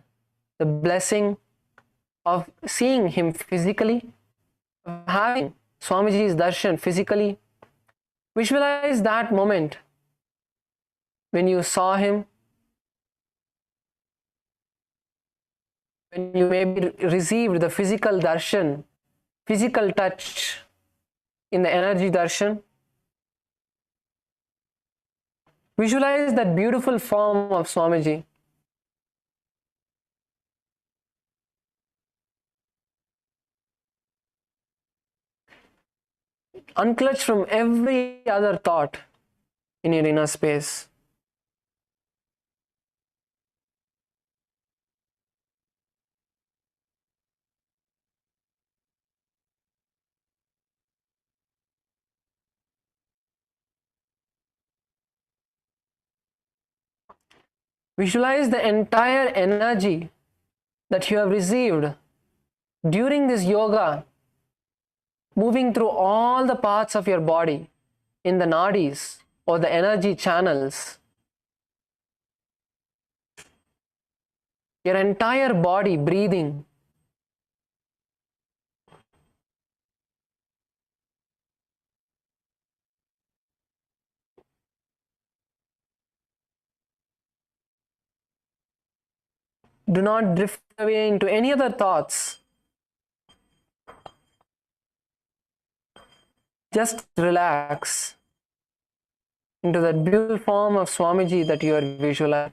the blessing of seeing him physically, of having Swamiji's darshan physically, visualize that moment when you saw him, when you maybe received the physical darshan, physical touch in the energy darshan. Visualize that beautiful form of Swamiji. Unclutch from every other thought in your inner space. Visualize the entire energy that you have received during this yoga, moving through all the parts of your body in the nadis or the energy channels. Your entire body breathing. Do not drift away into any other thoughts. Just relax into that beautiful form of Swamiji that you are visualizing.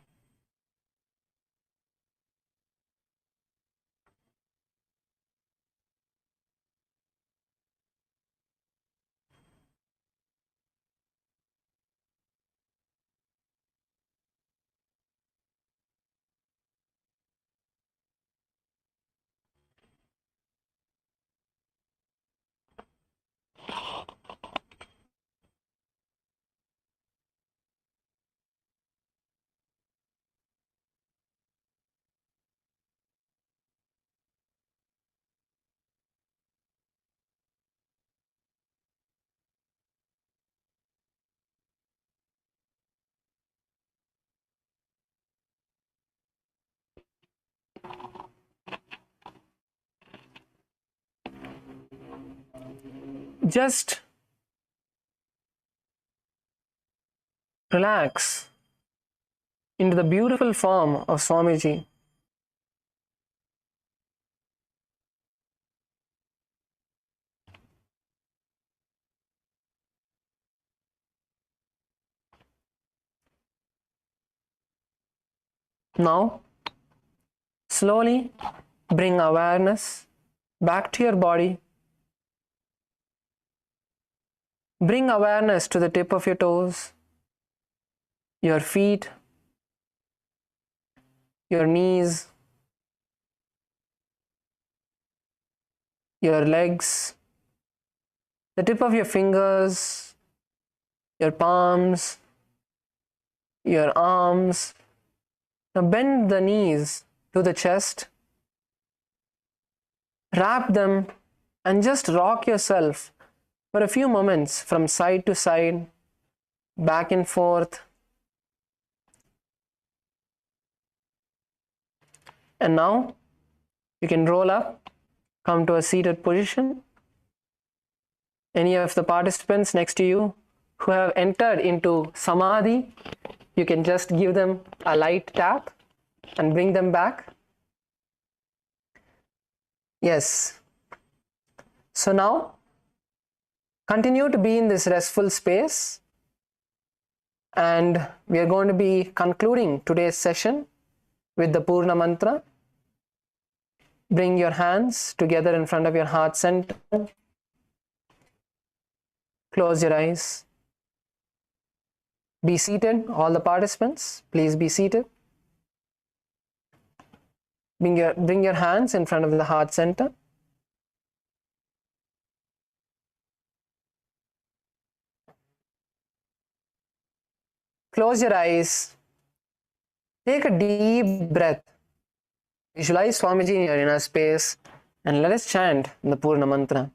Just relax into the beautiful form of Swamiji. Now, slowly bring awareness back to your body. Bring awareness to the tip of your toes, your feet, your knees, your legs, the tip of your fingers, your palms, your arms. Now bend the knees to the chest, wrap them, and just rock yourself for a few moments from side to side, back and forth. And now you can roll up, come to a seated position. Any of the participants next to you who have entered into Samadhi, you can just give them a light tap and bring them back. Yes. So now, continue to be in this restful space, and we are going to be concluding today's session with the Purna Mantra. Bring your hands together in front of your heart center. Close your eyes. Be seated, all the participants, please be seated. Bring your hands in front of the heart center. Close your eyes. Take a deep breath. Visualize Swamiji in your inner space and let us chant the Purna Mantra.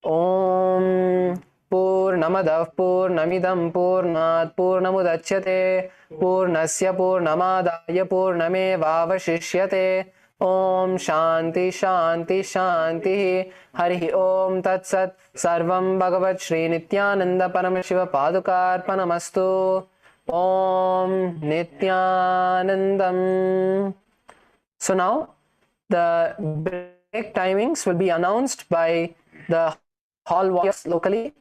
Om Purnamadav Purnamidam Purnat Purnamudachyate Purnasya Purnamadaya Purnamevavashishyate. Om Shanti Shanti Shanti. Harihi Om Tat Sat. Sarvam Bhagavat Shri Nithyananda Paramashiva Padukarpanamastu. Om Nithyanandam. So now the break timings will be announced by the hall warriors locally.